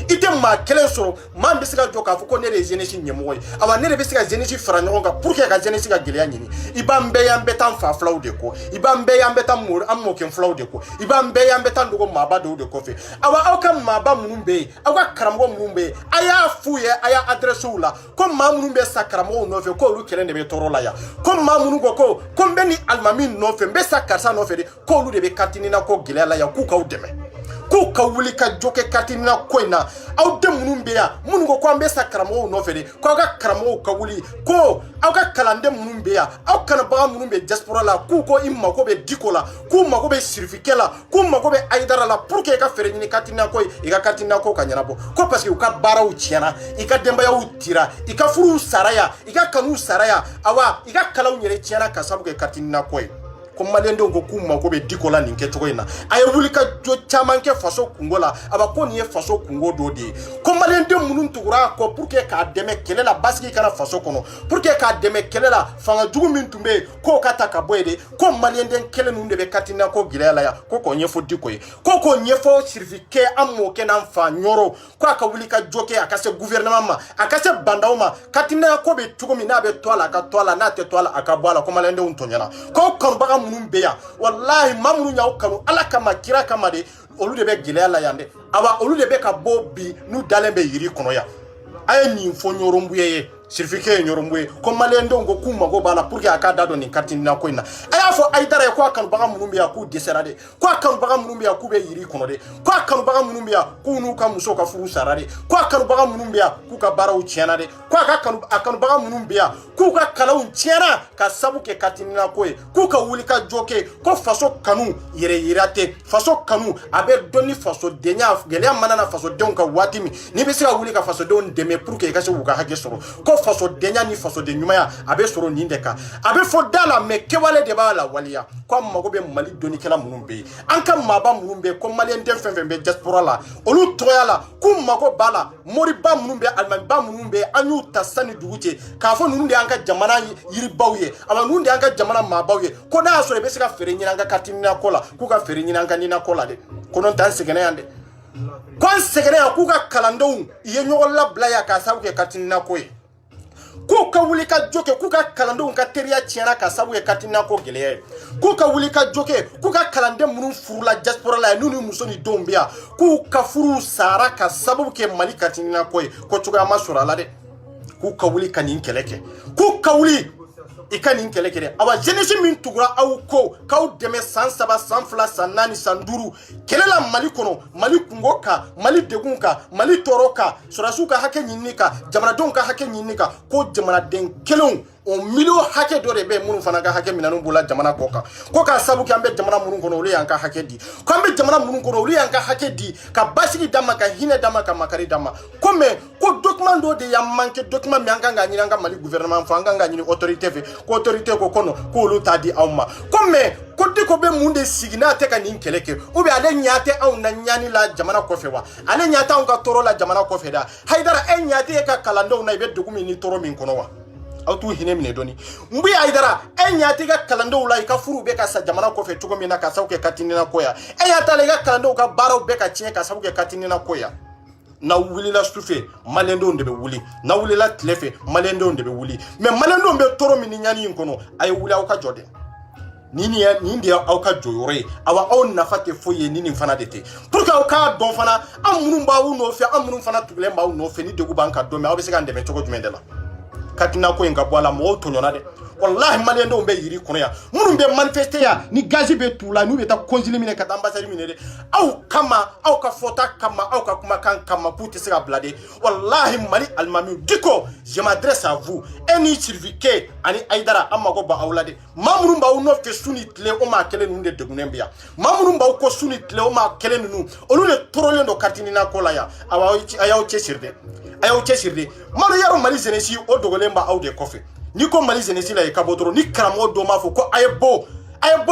i tɛ maa kelen sɔrɔ maa bɛ se ka jɔ k'a fɔ ko ne de ye jeunesse ɲɛmɔgɔ ye awa ne de bɛ se ka jeunesse fara ɲɔgɔn kan pour que ka jeunesse ka gɛlɛya ɲini i b'an bɛɛ y'an bɛ taa fa filaw de kɔ i b'an bɛɛ y'an bɛ taa an mɔkɛ filaw de kɔ i b'an bɛɛ y'an bɛ taa dogo maaba dɔw de kɔfɛ awa aw ka maaba minnu bɛ yen aw ka karamɔgɔ minnu bɛ yen a y'a f'u ye a y'a adressé u la ko maa minnu bɛ sa karamɔgɔw nɔfɛ ko olu kelen de bɛ tɔɔrɔ la yan ko maa minnu ko n bɛ ni alimami nɔfɛ n bɛ sa karisa nɔfɛ de ko olu de bɛ katini na ko gɛlɛya la yan k'u k'aw dɛmɛ k'u ka wuli ka jɔ kɛ katini na ko in na aw den minnu bɛ yan minnu ko an bɛ sa karamɔgɔw nɔfɛ de ko aw ka karamɔgɔw ka wuli ko aw ka kalanden minnu bɛ yan aw kanubaga minnu bɛ diaspora la k'u ko i mago bɛ diko la k'u mago bɛ sirifikɛ la k'u mago bɛ ayidara la pour que i ka fɛɛrɛ ɲini katini na ko i ka katini na ko ka ɲɛnabɔ ko parce que u ka baaraw tiɲɛna i ka denbayaw tira i ka furuw sara yan i ka kanuw sara yan awa i ka kalaw yɛrɛ tiɲɛna ka sabu kɛ katini na ko ye ko maliyɛndenw ko k'u mago bɛ diko la nin kɛcogo in na a ye wuli ka jɔ caman kɛ faso kungo la a ba ko nin ye faso kungo dɔ de ye ko maliyɛndenw minnu tugura a kɔ pour que k'a dɛmɛ kɛlɛ la basigi kana faso kɔnɔ pour que k'a dɛmɛ kɛlɛ la fanga jugu min tun bɛ yen k'o ka ta ka bɔ yen de ko maliyɛnden kelen ninnu de bɛ katina ko gɛlɛya la yan ko k'o ɲɛfɔ diko ye ko k'o ɲɛfɔ sirifikɛ an mɔkɛ n'an fa ɲɔrɔ ko a ka wuli ka jɔ kɛ a ka se gouvernement ma a ka se bandaw ma katina ko bɛ cogo min n'a bɛ to a la a ka to a la n'a tɛ to a la a ka bɔ a la ko maliyɛndenw tɔɲɔna k'aw kanubaga minnu bɛ yan wallahi maa minnu y'aw kanu ala kama kira kama de olu de bɛ gɛlɛya la yan dɛ awa olu de bɛ ka bɔ bi n'u dalen bɛ yiri kɔnɔ yan a ye nin fɔ ɲɔrɔnbuye ye sirifikɛ ye ɲɔrɔnbuye ye ko maliyɛndenw ko k'u mago b'a la pour que a k'a da dɔn nin katina ko in na a y'a fɔ ayidara ye ko a kanubaga minnu bɛ yan k'u dɛsɛra de ko a kanubaga minnu bɛ yan k'u bɛ yiri kɔnɔ de ko a kanubaga minnu bɛ yan k'u n'u ka musow ka furu sara de ko a kanubaga minnu bɛ yan k'u ka baaraw tiɲɛna de ko a kanubaga minnu bɛ yan k'u ka kalanw tiɲɛna ka sabu kɛ katina ko ye k'u ka wuli ka jɔ kɛ ko faso kanu yɛrɛ yira tɛ faso kanu a bɛ dɔn ni fasodenya gɛlɛya mana na fasodenw ka waati min n'i bɛ se ka wuli ka fasodenw dɛmɛ pour que i ka se k'u ka hakɛ sɔrɔ ko fasodenya ni fasoden ɲumanya a bɛ sɔrɔ nin de kan a bɛ fɔ da la mais kɛwale de b'a la waliya ko an mago bɛ Mali dɔnnikɛla minnu bɛ yen an ka maaba minnu bɛ yen ko maliyɛnden fɛn fɛn bɛ diaspora la olu tɔgɔya la k'u mago b'a la moriba minnu bɛ alimamiba minnu bɛ an y'u ta sanni dugu cɛ k'a fɔ ninnu de y'an ka jamana yiribaw ye ama ninnu de y'an ka jamana maabaw ye ko n'a y'a sɔrɔ i bɛ se ka fɛɛrɛ ɲini an ka katina ko la k'u ka fɛɛrɛ ɲini an ka nina ko la dɛ ko n'o tɛ an sɛgɛnna yan dɛ ko an sɛgɛnna yan k'u ka kalandenw i ye ɲɔgɔn labila yan k'a sabu kɛ katina ko ye k'u ka wuli ka jɔ kɛ k'u ka kalandenw ka teriya tiɲɛna ka sabu kɛ katina ko gɛlɛya ye k'u ka wuli ka jɔ kɛ k'u ka kalanden minnu furula diaspora la n'u ni muso ni denw bɛ yan k'u ka furuw sara ka sababu kɛ Mali katina ko ye ko cogoya ma sɔrɔ a la dɛ k'u ka wuli ka nin kɛlɛ kɛ k'u ka wuli i ka nin kɛlɛ kɛ dɛ awa jeunesse min tugura aw ko k'aw dɛmɛ san 3 san 2 san 4 san 5 kɛlɛ la Mali kɔnɔ Mali kungo kan Mali degun kan Mali tɔɔrɔ kan sɔrɔdasiw ka hakɛ ɲinini kan jamanadenw ka hakɛ ɲinini kan ko jamanaden kelenw o miliyɔn hakɛ dɔ de bɛ yen minnu fana ka hakɛ minɛnw b'o la jamana kɔ kan ko k'a sabu kɛ an bɛ jamana minnu kɔnɔ olu y'an ka hakɛ di ko an bɛ jamana minnu kɔnɔ olu y'an ka hakɛ di ka basigi d'a ma ka hinɛ d'a ma ka makari d'a ma ko mais ko document dɔ de y'an manqué document min an kan ka ɲini an ka Mali gouvernement fɛ an kan ka ɲini autorité fɛ ko autorité ko kɔnɔ k'olu t'a di aw ma ko mais ko diko bɛ mun de sigi n'a tɛ ka nin kɛlɛ kɛ ou bien ale ɲɛ tɛ anw na ɲani la jamana kɔfɛ wa ale ɲɛ tɛ anw ka tɔɔrɔ la jamana kɔfɛ da Hayidara e ɲɛ tɛ e ka kalandenw na i bɛ degun min ni tɔɔrɔ min kɔnɔ wa aw t'u hinɛ minɛ dɔɔni n bɛ Hayidara e ɲɛ tɛ i ka kalandenw la i ka furuw bɛ ka sa jamana kɔfɛ cogo min na ka sabu kɛ katinina ko ya e ɲɛ t'a la i ka kalandenw ka baaraw bɛ ka tiɲɛ ka sabu kɛ katinina ko ya na wulila sufe malendo de be wuli na wulila tlefe malendo de be wuli mais malendo be toro min nyani nkono ay wuli aw ka jode nini ya nindi aw ka joyore awa aw nafate foye nini fana dete pour que aw ka don fana amunu ba wu no fe amunu fana tugle ba wu no fe ni degu banka do me aw be se kan de me togo jumendela katina ko en bwala mo to nyona de wallahi malendo be yiri kono ya munu be manifester ya ni gazi be tula nu be ta konjili mine ka ambassade mine de aw kama aw ka fota kama aw ka kuma kan kama pour te se blade wallahi mali almami diko je m'adresse à vous eni certificat ani aidara amago ba awlade mamuru ba uno fe suni tle o ma kele nu de degunembiya mamuru ba ko suni tle o ma kele nu olu le trollen do kartini na kola ya awa ayaw chesirde malu yaro mali zenesi o dogolemba aw de kofe ni ko mali zenesi la e kabodoro ni kramo do ma fo ko ayebo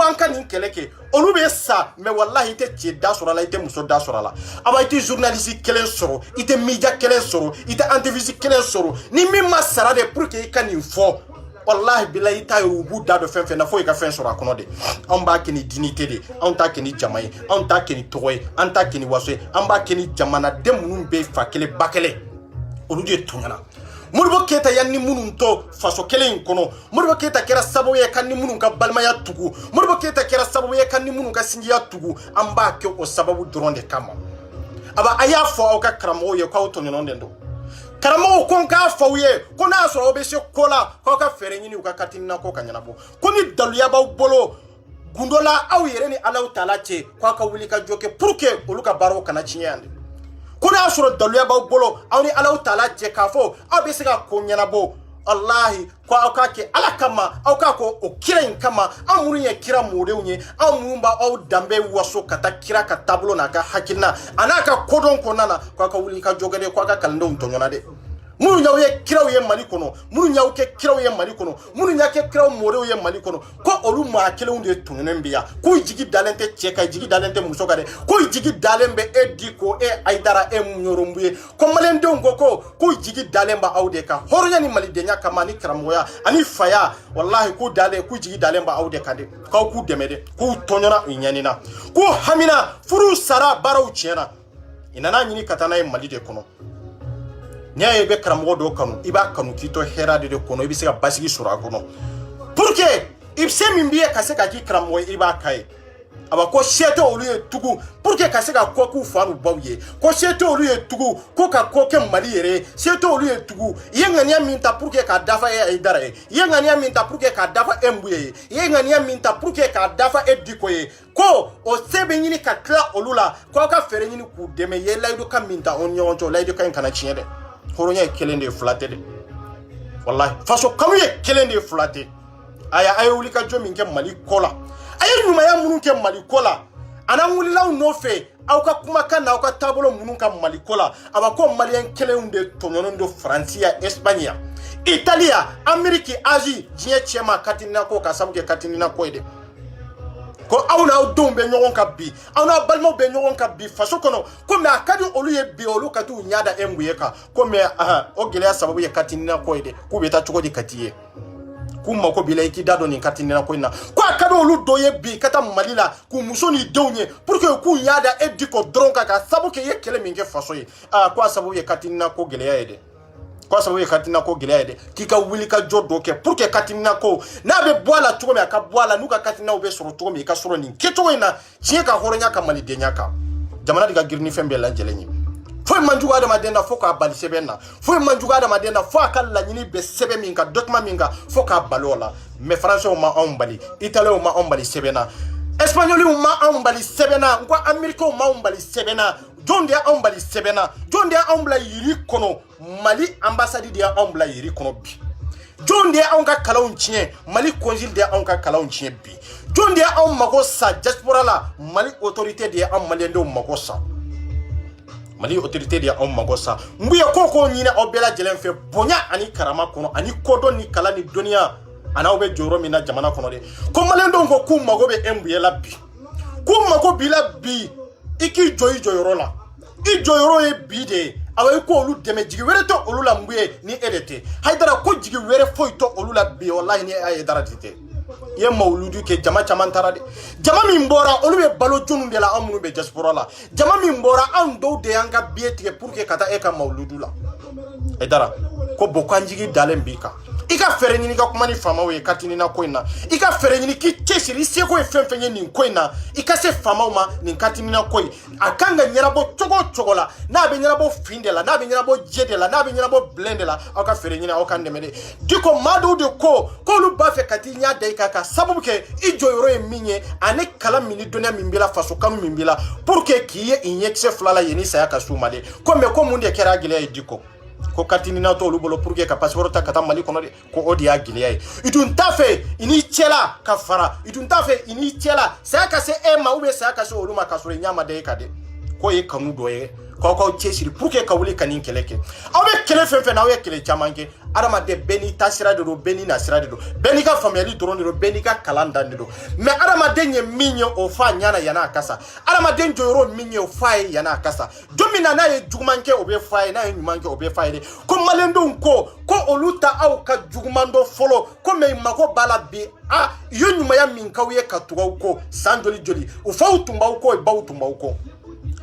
anka ni keleke olu be sa mais wallahi te ci da sura la ite muso da sura la aba ite journaliste kelen soro ite media kelen soro ite antivisi kelen soro ni mi masara de pour que kan info wallahi billahi ta rubu da do fen na fo e ka fen soro akono de on ba keni dignité de on ta keni jamai on ta keni toy on ta keni waswe on ba keni jamana de munun be fa kele bakele olu de tunyana Muribo Keta yanni munun to faso kelen kono Muribo Keta kera sabo ye kanni munun ka balmaya tugu Muribo Keta kera sabo ye kanni munun ka singiya tugu amba ke o sababu dronde kama aba aya fo o ka kramo ye ko to nyono ndendo karamo ko ka fo ye ko na so obese kola ko ka fere nyini ka katinna ko kanyana bo ko ni dalu ya ba bolo gundola aw yere ni alaw taala che ko ka wuli ka joke pour que oluka baro kana chinyande kuna suro daluya ba bolo awni alaw taala je kafo abese ka konyana bo wallahi ko akake alakama akako o kiren kama amuru ye kira moreunye amumba aw dambe waso kata kira ka tablo na ka hakina anaka kodon konana ko aka wuli ka jogede ko aka kalndo untonyona de munu nyaw ye kiraw ye mali kono munu nyaw ke kiraw ye mali kono munu nyake kiraw morew ye mali kono ko olu ma kelew de tunenembia ko jigi dalente cheka jigi dalente musogade ko jigi dalembe ediko e aidara e munyorombuye ko malende ngoko ko jigi dalemba awde ka hornya ni mali de nyaka mani kramoya ani faya wallahi ko dale ko jigi dalemba awde kade ko ku demede ko tonyona nyanina ko hamina furu sara baraw chena inana nyini katana e mali de kono nya be kramo do kanu iba kanu kito hera de kono ibi se ka basigi sura kono pour que ibse mimbiye kase ka ki kramo iba kai aba ko sheto olu ye tugu pour que kase ka ko ku fanu bawye ko sheto olu ye tugu ko ka ko ke mali yere sheto olu ye tugu yengania minta pour que ka dafa e idara yengania minta pour que ka dafa embuye yengania minta pour que ka dafa edikoye ko o sebe nyini ka kla olula ko ka fere nyini ku deme ye laido ka minta onyonto laido ka kana chiede horonya kelende flatte de wallahi faso kamuye kelende flatte aya wuli ka jomi nke mali kola aya nyuma ya munu nke mali kola ana wuli law no fe aw ka kuma kan aw ka tabolo munu ka mali kola aba ko malien kelende tonyono ndo francia espanya italia ameriki asie jie chema katina ko ka sabuke katina ko ede ko awna dombe nyogon ka bi awna balmo be nyogon ka bi faso kono ko me akadi olu ye bi olu katu nyada embuye ka ko me o gele sababu ye katinina ko ide ku beta chuko di katiye ku mako bi laiki dado ni katinina ko ina ko akadi olu doye bi kata malila ku musoni donye pour que ku nyada ediko dronka ka sababu ye kele minge faso ye ko sababu ye katinina ko gele ya ide kwa sababu katina ko gileade kika wilika jodo ke pour que katina ko na be boala tuko me aka boala nuka katina ube soro tuko me ka soro ni keto ina chie ka horonya ka mali denyaka jamana diga girni fembe la jelenyi foi manjuga da madenda foka bali sebenna foi manjuga da madenda foka la nyini be sebe minga document minga foka balola me français o ma ombali italien o ma ombali sebena espagnol o ma ombali sebena ngwa america o ma ombali sebena jonde ya ombali sebena jonde ya ombla yiri kono mali ambassade dia ombla yiri kono bi jonde ya onka kalaun chie mali consul dia onka kalaun chie bi jonde ya on magosa diaspora la mali autorité dia on mali ndo magosa mali autorité dia on magosa mbuya koko nyina obela jelen fe bonya ani karama kono ani kodo ni kala ni dunia ana obe joro mina jamana kono de ko mali ndo ngo ku magobe embuye la bi ku mago bila bi iki joyoro la i joyoro e bide awe ko olu deme jigi were to olu la mbuye ni edete haidara ko jigi were foi to olu la bi wallahi ni ay dara tite ye mauludu ke jama chamantara de jama mi mbora olu be balo jonu de de la amunu be diaspora la jama min bora an do de yanga biete pour que kata e ka mauludu la e dara ko bokanjigi dalen bika ika fere nyini ka kuma ni fama we katini na koina ika fere nyini ki chesiri se ko efenfenye ni koina ika se fama ma ni katini na koi akanga nyerabo chogo la na be nyerabo findela na be nyerabo jedela na be nyerabo blendela aka fere nyini aka ndemede diko madu de ko lu bafe katinya de ka sababu ke ijoyoro e minye ane kala mini donia mimbila faso kanu mimbila pour que kiye inyexe flala yeni saya ka sumale ko me ko munde kera gile diko ko katini na to lu bolo pour que ka passeport ta kata mali kono de ko odi agile ay itun tafe ini chela ka fara itun tafe ini chela saya ka se e ma ube saya ka se oluma ka sore nyama de ka de ko ye kanu do ye ko chesiri pour que ka wuli kanin keleke awe kele fenfe na awe kele chamanke adama de beni tasira de do beni na sira de do beni ka family drone de do beni ka kalanda de do mais adama de nye minyo o fa nyana yana akasa adama de njoro minyo fa yana akasa domina na ye jugumanke obe fa na ye nyumanke obe fa de ko malendo ko oluta au ka jugumando folo ko me mako bala bi a yo nyuma ya minkawe ka tuwa ko sanjoli joli o fa utumba ko e ba utumba ko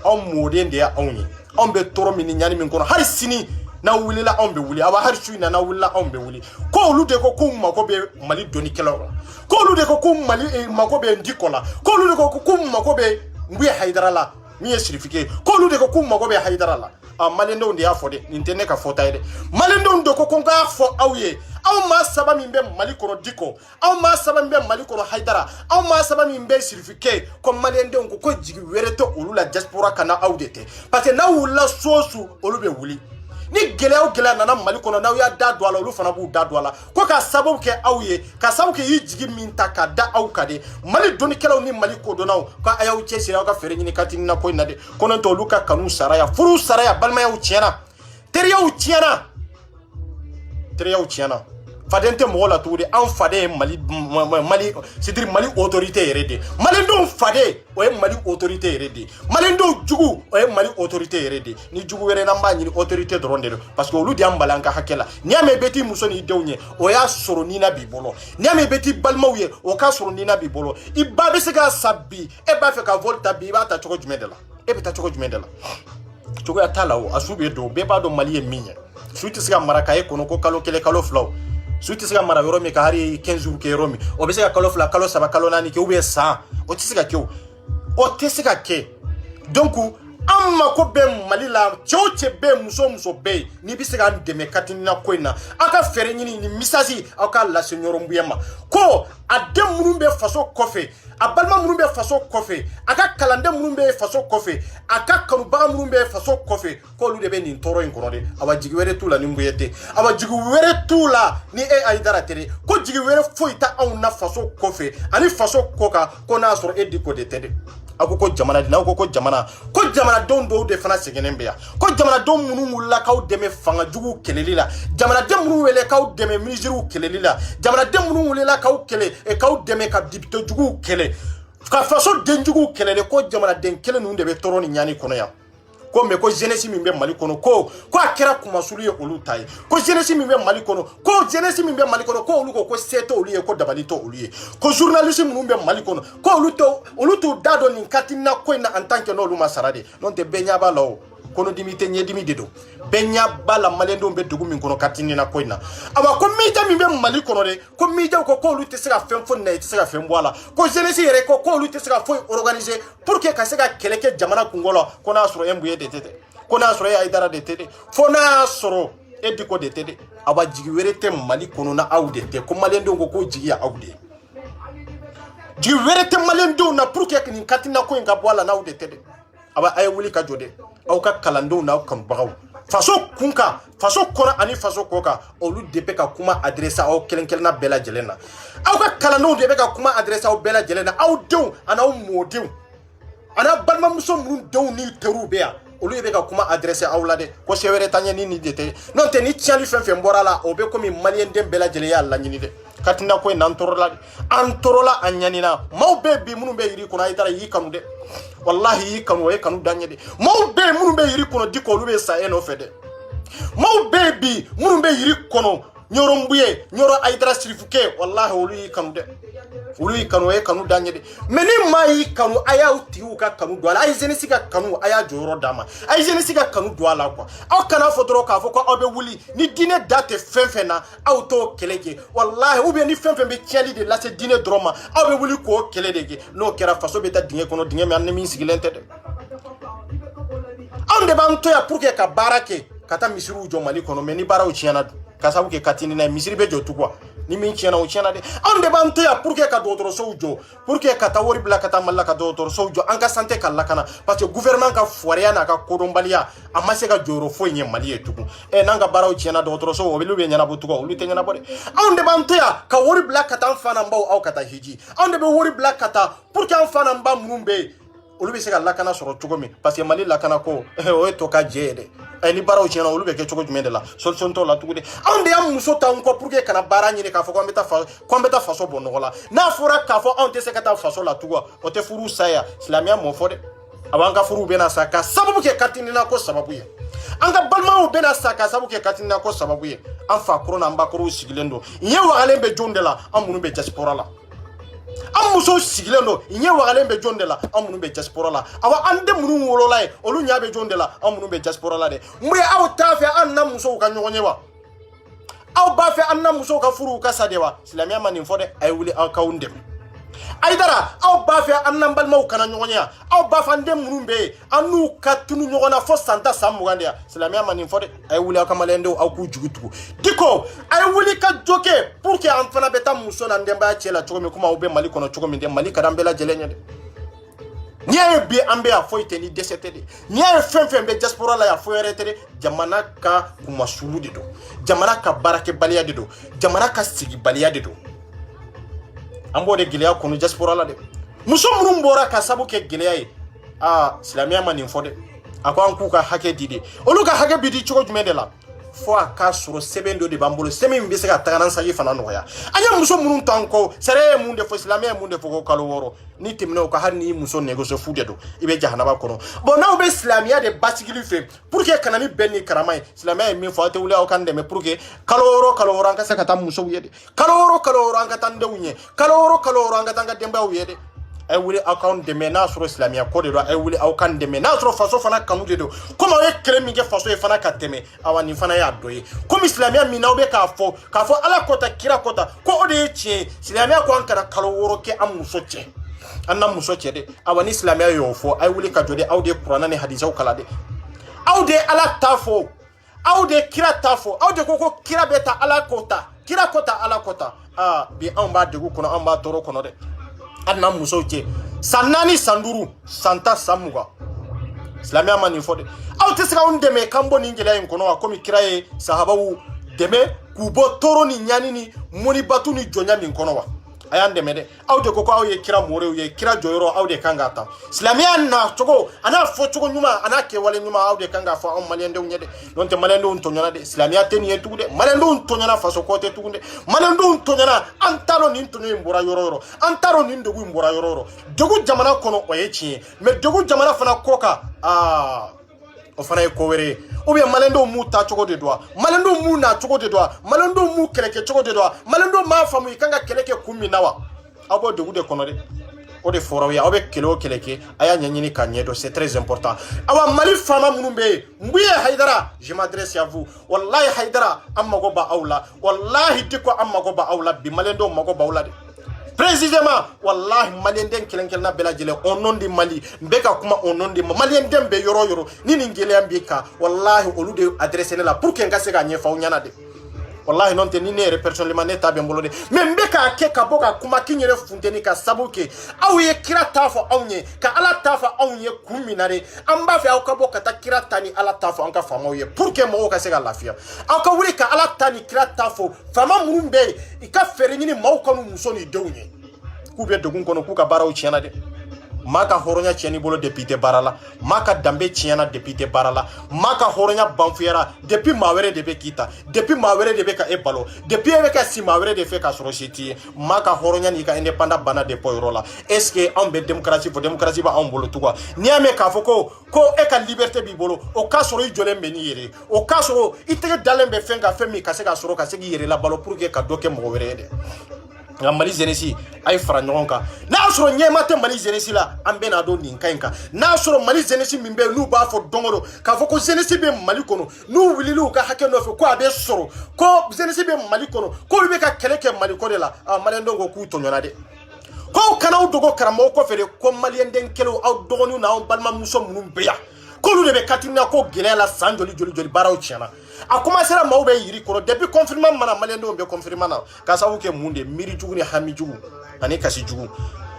on modende ya onye on be toro mini nyani min kono har sini na wulila on be wuli aba har suina na wulila on be wuli ko lude ko mako be mali doni kelo ko lude ko mali mako be ndikola ko lude ko mako be ngwe haidarala mi esrifike ko lude ko mako be haidarala malendo ndi afode nintene ka fota ide malendo ndo ko nga fo awye aw ma saba min be mali kono diko aw ma saba min be mali kono haidara aw ma saba min be certificat ko malendo ko jigi wereto olula diaspora kana awdete parce que na wula sosu olube wuli ni gele nana mali kono na ya dadwa la olu fana bu dadwa la ko ka sababu ke awye ka sababu ke yi jigi min ta ka da aw kade mali doni kelaw ni mali ko donaw ka ayaw chesira ka fere ni katini na ko inade kono to luka kanu saraya furu saraya balma ya uchiana teriya uchiana fadente mo la tour en fade mali c'est-à-dire mali autorité hérité mali ndo fade o mali autorité hérité mali ndo jugu o mali autorité hérité ni jugu were namba ni autorité drondero parce que olu di ambalanka hakela ni ame beti musoni dewnye o ya soro ni na bibolo ni ame beti balmawye o ka soro ni na bibolo ibabe se ga sabbi e ba fe ka volta bi ba ta choko jumedela e be ta choko jumedela choko ya talawo asube do be ba do mali e minya suiti se ga maraka e kono ko kalo kele kalo flow suiti siga mara yoromi ka hari 15 jours ke yoromi o be se ka kalo fla kalo saba kalo nani ke ube sa o ti siga ke o te siga ke donc amma ko be mali la choche be muso be ni bi siga ndeme katini na koina aka fere nyini ni misasi aka la señor mbuyema ko adem murumbe faso kofe abalma murumbe faso kofe aka kalande murumbe faso kofe aka kanuba murumbe faso kofe ko lu de be ni toro in kono de aba jigwere tula ni mbuyete aba jigwere tula ni e aidara tere ko jigwere foita on na faso kofe ani faso koka ko na soro edi ko de tede akoko jamana dina akoko jamana ko jamana don do de fana segenembe ya ko jamana don munu wula kaw deme fanga jugu kelelila jamana dem munu wele kaw deme ministre kelelila jamana dem munu wele kaw kele e kaw deme ka dipto jugu kele ka faso den jugu kelele ko jamana den kele nu de be toro ni nyani kono ya ko me ko jeunesse mi be mali kono ko akera kuma suluye olu tai ko jeunesse mi be mali kono ko jeunesse mi be mali kono ko olu ko seto oluye ko dabalito oluye ko journaliste mi be mali kono ko olu to dado ni katina ko na en tant que no luma sarade non te benya ba law kono dimite nyedimi dedo benya bala malendo be dugu min kono katini na ko na aba ko mija mi be mali kono de ko mija ko olu te sera fem na te sera fem wala ko jeunesse yere ko olu te sera fo organiser pour que ka sega keleke jamana kungolo ko na soro embuye de tete ko na soro ya idara de tete fo na soro ediko de tete aba jigi were te mali kono na awde te ko malendo ko jigi ya awde jigi were te malendo na pour que ni katina ko ngabwala na awde tete aba ay wuli ka jode aw ka kalando na kan bagaw faso kunka faso kora ani faso koka olu debe ka kuma adressa aw kelenkelna bela jelena aw ka kalando debe ka kuma adressa aw bela jelena aw dew ana aw modew ana balma muso mun dew ni terubeya olu debe ka kuma adressa aw la de ko sewere tanya ni dete non te ni tiali fenfen borala o be komi malien dem bela jele ya la nyini de katina ko antorola anyanina mawbe bi munu be yiri kono aytara yi kanu de wallahi yi kanu e kanu danye de mawbe munu be yiri kono diko lu be sa eno fede mawbe bi munu be yiri kono nyoro mbuye nyoro aidra sirifuke wallahi olu kanu de olu kanu e kanu danye de meni mai kanu aya utiwu ka kanu do ala ay jenesi ka kanu aya joro dama ay jenesi ka kanu do ala kwa aw kana fotoro ka fo ko obe wuli ni dine date fenfena auto kelege wallahi ou bien ni fenfen be tiali de la se dine droma aw be wuli ko kelege no kera faso be ta dinge kono dinge me an mi sigilente de on de banto ya pour que ka barake kata misiru jo mali kono me ni bara o chiana kasabu ke katini na misiri be jo tukwa ni min chiana o chiana de on de banto ya pour que ka dotoro sojo pour que kata wori bla kata malla ka dotoro sojo an ka santé kala kana parce que gouvernement ka foria na ka kodombalia amase ka joro fo nye mali etuku e nanga bara o chiana dotoro so o belu be nyana botuko o lute nyana bode on de banto ya ka wori bla kata mfana mbao au kata hiji on de be wori bla kata pour que mfana mba mumbe olu be se ka lakana soro cogo min parce que mali lakana ko o to ka jede ni baraw tiɲɛna olu bɛ kɛ cogo jumɛn de la solution t'o la tuguni anw de y'an muso ta nkɔ pour que kana baara ɲini k'a fɔ ko an bɛ taa faso bɔ nɔgɔ la n'a fɔra k'a fɔ anw tɛ se ka taa faso la tugun o tɛ furu sa yan silamɛya m'o fɔ dɛ a b'an ka furuw bɛna sa ka sababu kɛ katinina ko sababu ye an ka balimaw bɛna sa ka sababu kɛ katinina ko sababu ye an fa kɔrɔ n'an ba kɔrɔw sigilen don ɲɛ wagalen bɛ jɔn de la an minnu bɛ diaspora la an muso sigilen don ɲɛ wagalen bɛ jɔn de la an minnu bɛ diaspora la awa an den minnu wolola ye olu ɲɛ bɛ jɔn de la an minnu bɛ diaspora la dɛ mun ye aw t'a fɛ an na musow ka ɲɔgɔn ye wa aw b'a fɛ an na musow ka furuw ka sa de wa silamɛya ma nin fɔ dɛ a ye wuli aw k'aw dɛmɛ ayidara aw b'a fɛ an n'an balimaw kana ɲɔgɔn ye aw b'a fɛ an den minnu bɛ yen an n'u ka tunu ɲɔgɔn na fo san 10 san 20 de ya silamɛya ma nin fɔ dɛ a ye wuli aw ka maliyɛndenw aw k'u jugu tugu diko a ye wuli ka jo kɛ pour que an fana bɛ taa muso n'an denbaya cɛ la cogo min komi aw bɛ mali kɔnɔ cogo min dɛ mali ka di an bɛɛ lajɛlen ye dɛ n'i y'a ye bi an bɛ yan foyi tɛ ni dɛsɛ tɛ de n'i y'a ye fɛn fɛn bɛ diaspora la yan foyi wɛrɛ tɛ de jamana ka kumasulu de don jamana ka baarakɛbaliya de don jamana ka sigibaliya de don an b'o de gɛlɛya kɔnɔ diaspora la dɛ muso minnu bɔra ka sabu kɛ gɛlɛya ye silamɛya ma nin fɔ dɛ a ko an k'u ka hakɛ di de olu ka hakɛ bi di cogo jumɛn de la fo a k'a sɔrɔ sɛbɛn dɔ de b'an bolo sɛbɛn min bɛ se ka tagana sagi fana nɔgɔya an ye muso minnu to an kɔ sariya ye mun de fɔ silamɛya ye mun de fɔ ko kalo 6 ni tɛmɛna o ka hali ni muso nɛgɛso fu de don i bɛ jahanaba kɔnɔ bon n'aw bɛ silamɛya de basigili fɛ pour que kana ni bɛn ni karama ye silamɛya ye min fɔ aw tɛ wuli aw kan dɛmɛ pour que kalo 6 an ka se ka taa musow ye de kalo 6 an ka taa n denw ye kalo 6 an ka taa n ka denbayaw ye de ay wuli aw kan dɛmɛ n'a sɔrɔ silamɛya ko de don ay wuli aw kan dɛmɛ n'a sɔrɔ faso fana kanu de don komi aw ye kɛlɛ min kɛ faso ye fana ka tɛmɛ awa nin fana y'a dɔ ye komi silamɛya min n'aw bɛ k'a fɔ ala kɔta kira kɔta ko o de ye tiɲɛ ye silamɛya ko an kana kalo 6 kɛ an muso cɛ an na muso cɛ de awa ni silamɛya y'o fɔ ay wuli ka jɔ de aw de kuranna ni hadisaw kala de aw de ala ta fɔ aw de kira ta fɔ aw de ko kira bɛ ta ala kɔta kira kɔta ala kɔta bi anw b'a degun kɔnɔ anw b'a tɔɔrɔ kɔnɔ dɛ an na musow cɛ san 4 san 5 san 10 san 20 silamɛya ma nin fɔ dɛ aw tɛ se ka anw dɛmɛ k'an bɔ nin gɛlɛya in kɔnɔ wa komi kira ye sahabaw dɛmɛ k'u bɔ tɔɔrɔ ni ɲani ni mɔnibatu ni jɔnya min kɔnɔ wa a y'an dɛmɛ dɛ aw de ko aw ye kira mɔrew ye kira jɔyɔrɔ aw de kan k'a ta silamɛya na cogo a n'a fɔcogo ɲuman a n'a kɛwale ɲuman aw de kan k'a fɔ anw maliyɛndenw ye dɛ n'o tɛ maliyɛndenw tɔɲɔna dɛ silamɛya tɛ nin ye tugun dɛ maliyɛndenw tɔɲɔna faso kɔ tɛ tugun dɛ maliyɛndenw tɔɲɔna an t'a dɔn nin tɔɲɔ in bɔra yɔrɔ yɔrɔ an t'a dɔn nin degun in bɔra yɔrɔ yɔrɔ degun jamana kɔnɔ o ye tiɲɛ ye mais degun jamana fana kɔ kan o fana ye ko wɛrɛ ye ou bien maliyɛndenw m'u ta cogo de don wa maliyɛndenw m'u na cogo de don wa maliyɛndenw m'u kɛlɛ kɛ cogo de don wa maliyɛndenw m'a faamu i kan ka kɛlɛ kɛ kun min na wa aw b'o degun de kɔnɔ dɛ o de fɔra aw ye aw bɛ kɛlɛ o kɛlɛ kɛ a y'a ɲɛɲini k'a ɲɛdɔn c'est très important awa mali faama minnu bɛ yen n ye hayidara je m'adresse à vous wallahi hayidara an mago b'a aw la wallahi diko an mago b'a aw la bi maliyɛndenw mago b'aw la dɛ précisément wallahi maliyɛnden kelen-kelenna bɛɛ lajɛlen au nom de Mali n bɛ ka kuma au nom de maliyɛnden bɛ yɔrɔ yɔrɔ ni nin gɛlɛya b'i kan wallahi olu de adressé ne la pour que n ka se k'a ɲɛfɔ aw ɲɛna de wallahi non tɛ ni ne yɛrɛ personnellement ne ta bɛ n bolo de mais n bɛ k'a kɛ ka bɔ ka kuma k'i yɛrɛ funteni ka sabu kɛ aw ye kira ta fɔ anw ye ka ala ta fɔ anw ye kun min na de an b'a fɛ aw ka bɔ ka taa kira ta ni ala ta fɔ an ka faamaw ye pour que mɔgɔw ka se ka lafiya aw ka wuli ka ala ta ni kira ta fɔ faama minnu bɛ yen i ka fɛɛrɛ ɲini maaw ka n'u muso ni denw ye k'u bɛ degun kɔnɔ k'u ka baaraw tiɲɛna dɛ maka horonya tieni bolo depuis te barala maka dambe tiena depuis te barala maka horonya banfuyera depuis mawere de be kita depuis mawere de be ka e balo depuis e be ka si mawere de fe ka sorositi maka horonya ni ka indépendant bana de poyrola est-ce que on be démocratie fo démocratie ba on bolo tukwa ni ame ka foko ko e ka liberté bi bolo o ka soro jole mbeni yere o ka soro itege dalembe fenga femi ka se ka soro ka se gi yere la balo pour que ka doke mo were de nga Mali jeunesse ay fara ɲɔgɔn kan n'a sɔrɔ ɲɛma tɛ Mali jeunesse la an bɛna don nin ka ɲi kan n'a sɔrɔ Mali jeunesse min bɛ n'u b'a fɔ don o don k'a fɔ ko jeunesse bɛ Mali kɔnɔ n'u wulila u ka hakɛ nɔfɛ ko a bɛ sɔrɔ ko jeunesse bɛ Mali kɔnɔ k'olu bɛ ka kɛlɛ kɛ Mali ko de la maliyɛndenw ko k'u tɔɲɔna dɛ ko kana aw dogo karamɔgɔ kɔfɛ de ko maliyɛnden kɛlenw aw dɔgɔninw n'aw balimamuso minnu bɛ yan k'olu de bɛ katimina ko gɛlɛya la san joli baaraw tiɲɛna a commencera maaw bɛ yiri kɔrɔ depuis confinement mana maliyɛndenw bɛ confinement na k'a sababu kɛ mun de miiri jugu ni hami jugu ani kasi jugu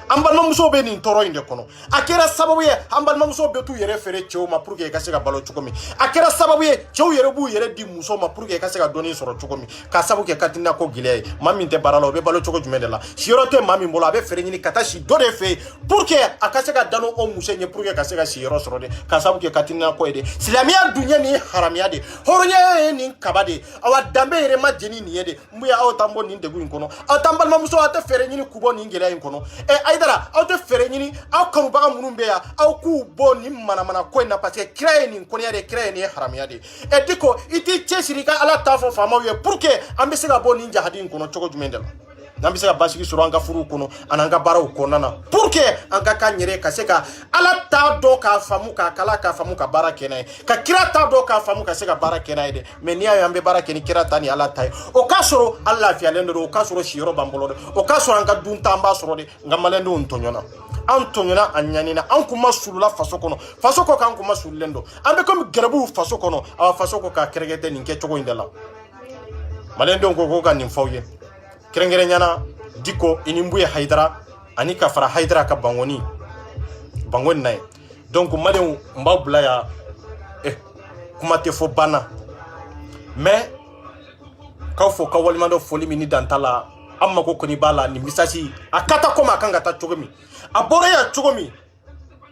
an balimamusow bɛ nin tɔɔrɔ in de kɔnɔ a kɛra sababu ye an balimamusow bɛ t'u yɛrɛ feere cɛw ma pour que i ka se ka balo cogo min a kɛra sababu ye cɛw yɛrɛ b'u yɛrɛ di musow ma pour que i ka se ka dɔnni sɔrɔ cogo min k'a sababu kɛ katina ko gɛlɛya ye maa min tɛ baara la o bɛ balo cogo jumɛn de la siyɔrɔ tɛ maa min bolo a bɛ feere ɲini ka taa si dɔ de fɛ yen pour que a ka se ka danu o muso ɲɛ pour que ka se ka siyɔrɔ sɔrɔ de k'a sababu kɛ katina ko ye de silamɛya dun ye nin haramiya de hɔrɔnya ye nin kaba de awa danbe yɛrɛ ma jeni nin ye de mun ye aw t'an bɔ nin degun in kɔnɔ aw t'an balimamuso aw tɛ fɛɛrɛ ɲini k'u bɔ nin gɛlɛya in kɔnɔ Aidara aw tɛ fɛɛrɛ ɲini aw kanubaga minnu bɛ yan aw k'u bɔ nin manamana ko in na parce que kira ye nin kɔniya de kira ye nin haramiya de diko i t'i cɛsiri i ka ala t'a fɔ faamaw ye pour que an bɛ se ka bɔ nin jahadi in kɔnɔ cogo jumɛn de la n'an bɛ se ka basigi sɔrɔ an ka furuw kɔnɔ ani an ka baaraw kɔnɔna na pour que an ka kan yɛrɛ ka se ka ala t'a dɔn k'a faamu k'a kala k'a faamu ka baara kɛ n'a ye ka kira t'a dɔn k'a faamu ka se ka baara kɛ n'a ye dɛ mais n'i y'a ye an bɛ baara kɛ ni kira ta ni ala ta ye o k'a sɔrɔ an lafiyalen de don o k'a sɔrɔ siyɔrɔ b'an bolo dɛ o k'a sɔrɔ an ka dunta an b'a sɔrɔ de nka maliyɛndenw tɔɲɔna an tɔɲɔna a ɲanina an kun ma sulula faso kɔnɔ faso kɔ k'an kun ma sulilen don an bɛ komi gɛrɛbuw faso kɔnɔ awa faso kɔ k'a kɛrɛkɛ tɛ nin kɛ cogo in de la maliyɛndenw ko k'o ka nin fɔw ye kɛrɛnkɛrɛnyana diko inimbu ye Haidara ani ka fara Haidara ka bangoni na ye donc maliyɛnw n b'aw bila ya kuma tɛ fɔ banna mais k'aw fɔ ka walimadɔ foli min ni danta la an mako kɔni b'a la nin message a ka taa komi a kan ka taa cogo min a bɔra yan cogo min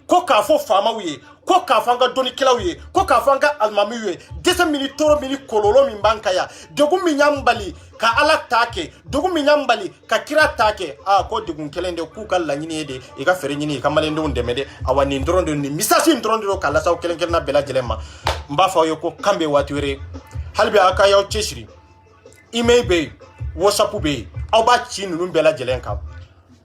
ko k'a fɔ faamaw ye ko k'a fɔ an ka dɔnnikɛlaw ye ko k'a fɔ an ka alimamiw ye dɛsɛ min ni tɔɔrɔ min ni kɔlɔlɔ min b'an kan yan degun min y'an bali ka ala ta kɛ degun min y'an bali ka kira ta kɛ ko degun kelen de k'u ka laɲini ye de i ka fɛɛrɛ ɲini i ka maliyɛndenw dɛmɛ de awa nin dɔrɔn de nin message in dɔrɔn de don k'a lase aw kelen kelenna bɛɛ lajɛlen ma n b'a fɔ aw ye ko kan bɛ waati wɛrɛ hali bi aw ka y'aw cɛsiri email bɛ yen whatsapp bɛ yen aw b'a ci ninnu bɛɛ lajɛlen kan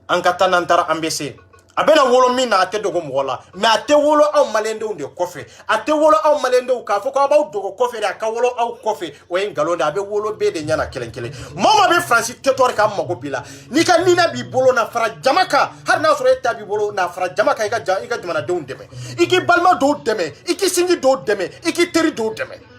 an ka taa n'an taara an bɛ se a bɛna wolo min na a tɛ dogo mɔgɔ la mais a tɛ wolo aw maliyɛndenw de kɔfɛ a tɛ wolo aw maliyɛndenw k'a fɔ k'aw b'aw dogo kɔfɛ de a ka wolo aw kɔfɛ o ye nkalon de a bɛ wolo bɛɛ de ɲɛna kelen kelen maa o maa bɛ faransi territoire k'an mago b'i la n'i ka nina b'i bolo na fara jama kan hali n'a sɔrɔ e ta b'i bolo na fara jama kan i ka jamanadenw dɛmɛ i k'i balima dɔw dɛmɛ i k'i sinji dɔw dɛmɛ i k'i teri dɔw dɛmɛ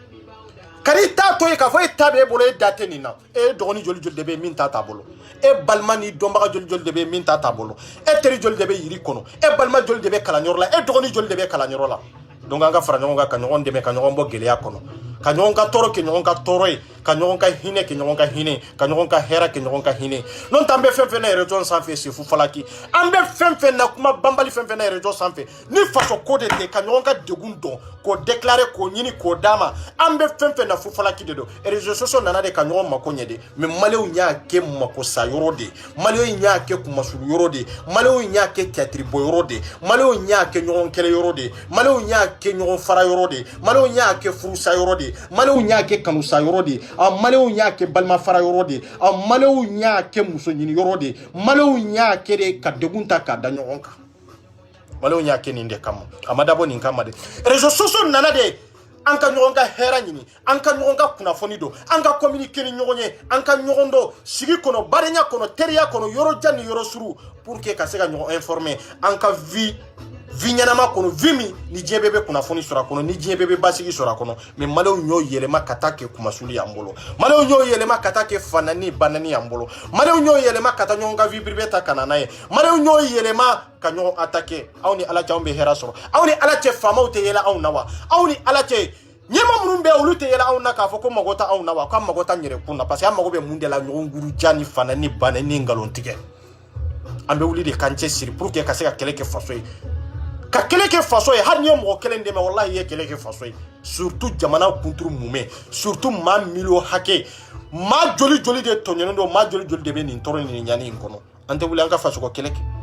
kari t'a to ye k'a fɔ e ta b'e bolo e da tɛ nin na e dɔgɔnin joli joli de bɛ yen min ta t'a bolo e balima ni dɔnbaga joli joli de bɛ yen min ta t'a bolo e teri joli de bɛ yiri kɔnɔ e balima joli de bɛ kalanyɔrɔ la e dɔgɔnin joli de bɛ kalanyɔrɔ la donc an ka fara ɲɔgɔn kan ka ɲɔgɔn dɛmɛ ka ɲɔgɔn bɔ gɛlɛya kɔnɔ ka ɲɔgɔn ka tɔɔrɔ kɛ ɲɔgɔn ka tɔɔrɔ ye ka ɲɔgɔn ka hinɛ kɛ ɲɔgɔn ka hinɛ ka ɲɔgɔn ka hɛrɛ kɛ ɲɔgɔn ka hinɛ n'o tɛ an bɛ fɛn fɛn na région sanfɛ Sefu Falaki an bɛ fɛn fɛn na kuma banbali fɛn fɛn na région sanfɛ ni faso ko de tɛ ka ɲɔgɔn ka degun dɔn k'o déclarer k'o ɲini k'o d'a ma an bɛ fɛn fɛn na Sefu Falaki de don réseaux sociaux nana de ka ɲɔgɔn mako ɲɛ de mais maliyɛnw y'a kɛ makosa yɔrɔ de maliyɛnw y'a kɛ kumasulu yɔrɔ de maliyɛnw y'a kɛ théâtre bɔ yɔrɔ de maliyɛnw y'a kɛ ɲɔgɔn kɛlɛ yɔrɔ de maliyɛnw y'a kɛ ɲɔgɔn fara yɔrɔ de maliyɛnw y'a kɛ furusa yɔrɔ de maliyɛnw y'a kɛ kanusa yɔrɔ de maliyɛnw y'a kɛ balima fara yɔrɔ de maliyɛnw y'a kɛ muso ɲini yɔrɔ de maliyɛnw y'a kɛ de ka degun ta k'a da ɲɔgɔn kan maliyɛnw y'a kɛ nin de kama a ma dabɔ nin kama de réseaux sociaux nana de an ka ɲɔgɔn ka hɛrɛ ɲini an ka ɲɔgɔn ka kunnafoni don an ka communiquer ni ɲɔgɔn ye an ka ɲɔgɔn dɔn sigi kɔnɔ badenya kɔnɔ teriya kɔnɔ yɔrɔ jan ni yɔrɔ suru pour que ka se ka ɲɔgɔn informer an ka vie ɲɛnama kɔnɔ vie min ni diɲɛ bɛɛ bɛ kunnafoni sɔrɔ a kɔnɔ ni diɲɛ bɛɛ bɛ basigi sɔrɔ a kɔnɔ mais maliyɛnw y'o yɛlɛma ka taa kɛ kumasuli y'an bolo maliyɛnw y'o yɛlɛma ka taa kɛ fanani banani y'an bolo maliyɛnw y'o yɛlɛma ka taa ɲɔgɔn ka vie privée ta ka na n'a ye maliyɛnw y'o yɛlɛma ka ɲɔgɔn attaquer aw ni ala cɛ anw bɛ hɛrɛ sɔrɔ aw ni ala cɛ faamaw tɛ yɛlɛ anw na wa aw ni ala cɛ ɲɛma minnu bɛ olu tɛ yɛlɛ anw na k'a fɔ ko mago tɛ anw na wa k'an mago tɛ an yɛrɛ kun na parce que an mago bɛ mun de la ɲɔgɔn guruja ni fanani banani ni nkalon tigɛ an bɛ wuli de k'an cɛ siri pour que ka se ka kɛlɛ kɛ faso ye ka kɛlɛ kɛ faso ye hali ni ye mɔgɔ kelen dɛmɛ wallahi i ye kɛlɛ kɛ faso ye surtout jamana kunturu mumɛ surtout maa miliyɔn hakɛ maa joli joli de tɔɲɔnen don maa joli joli de bɛ nin tɔɔrɔ ni nin ɲani in kɔnɔ an tɛ wuli an ka faso ko kɛlɛ kɛ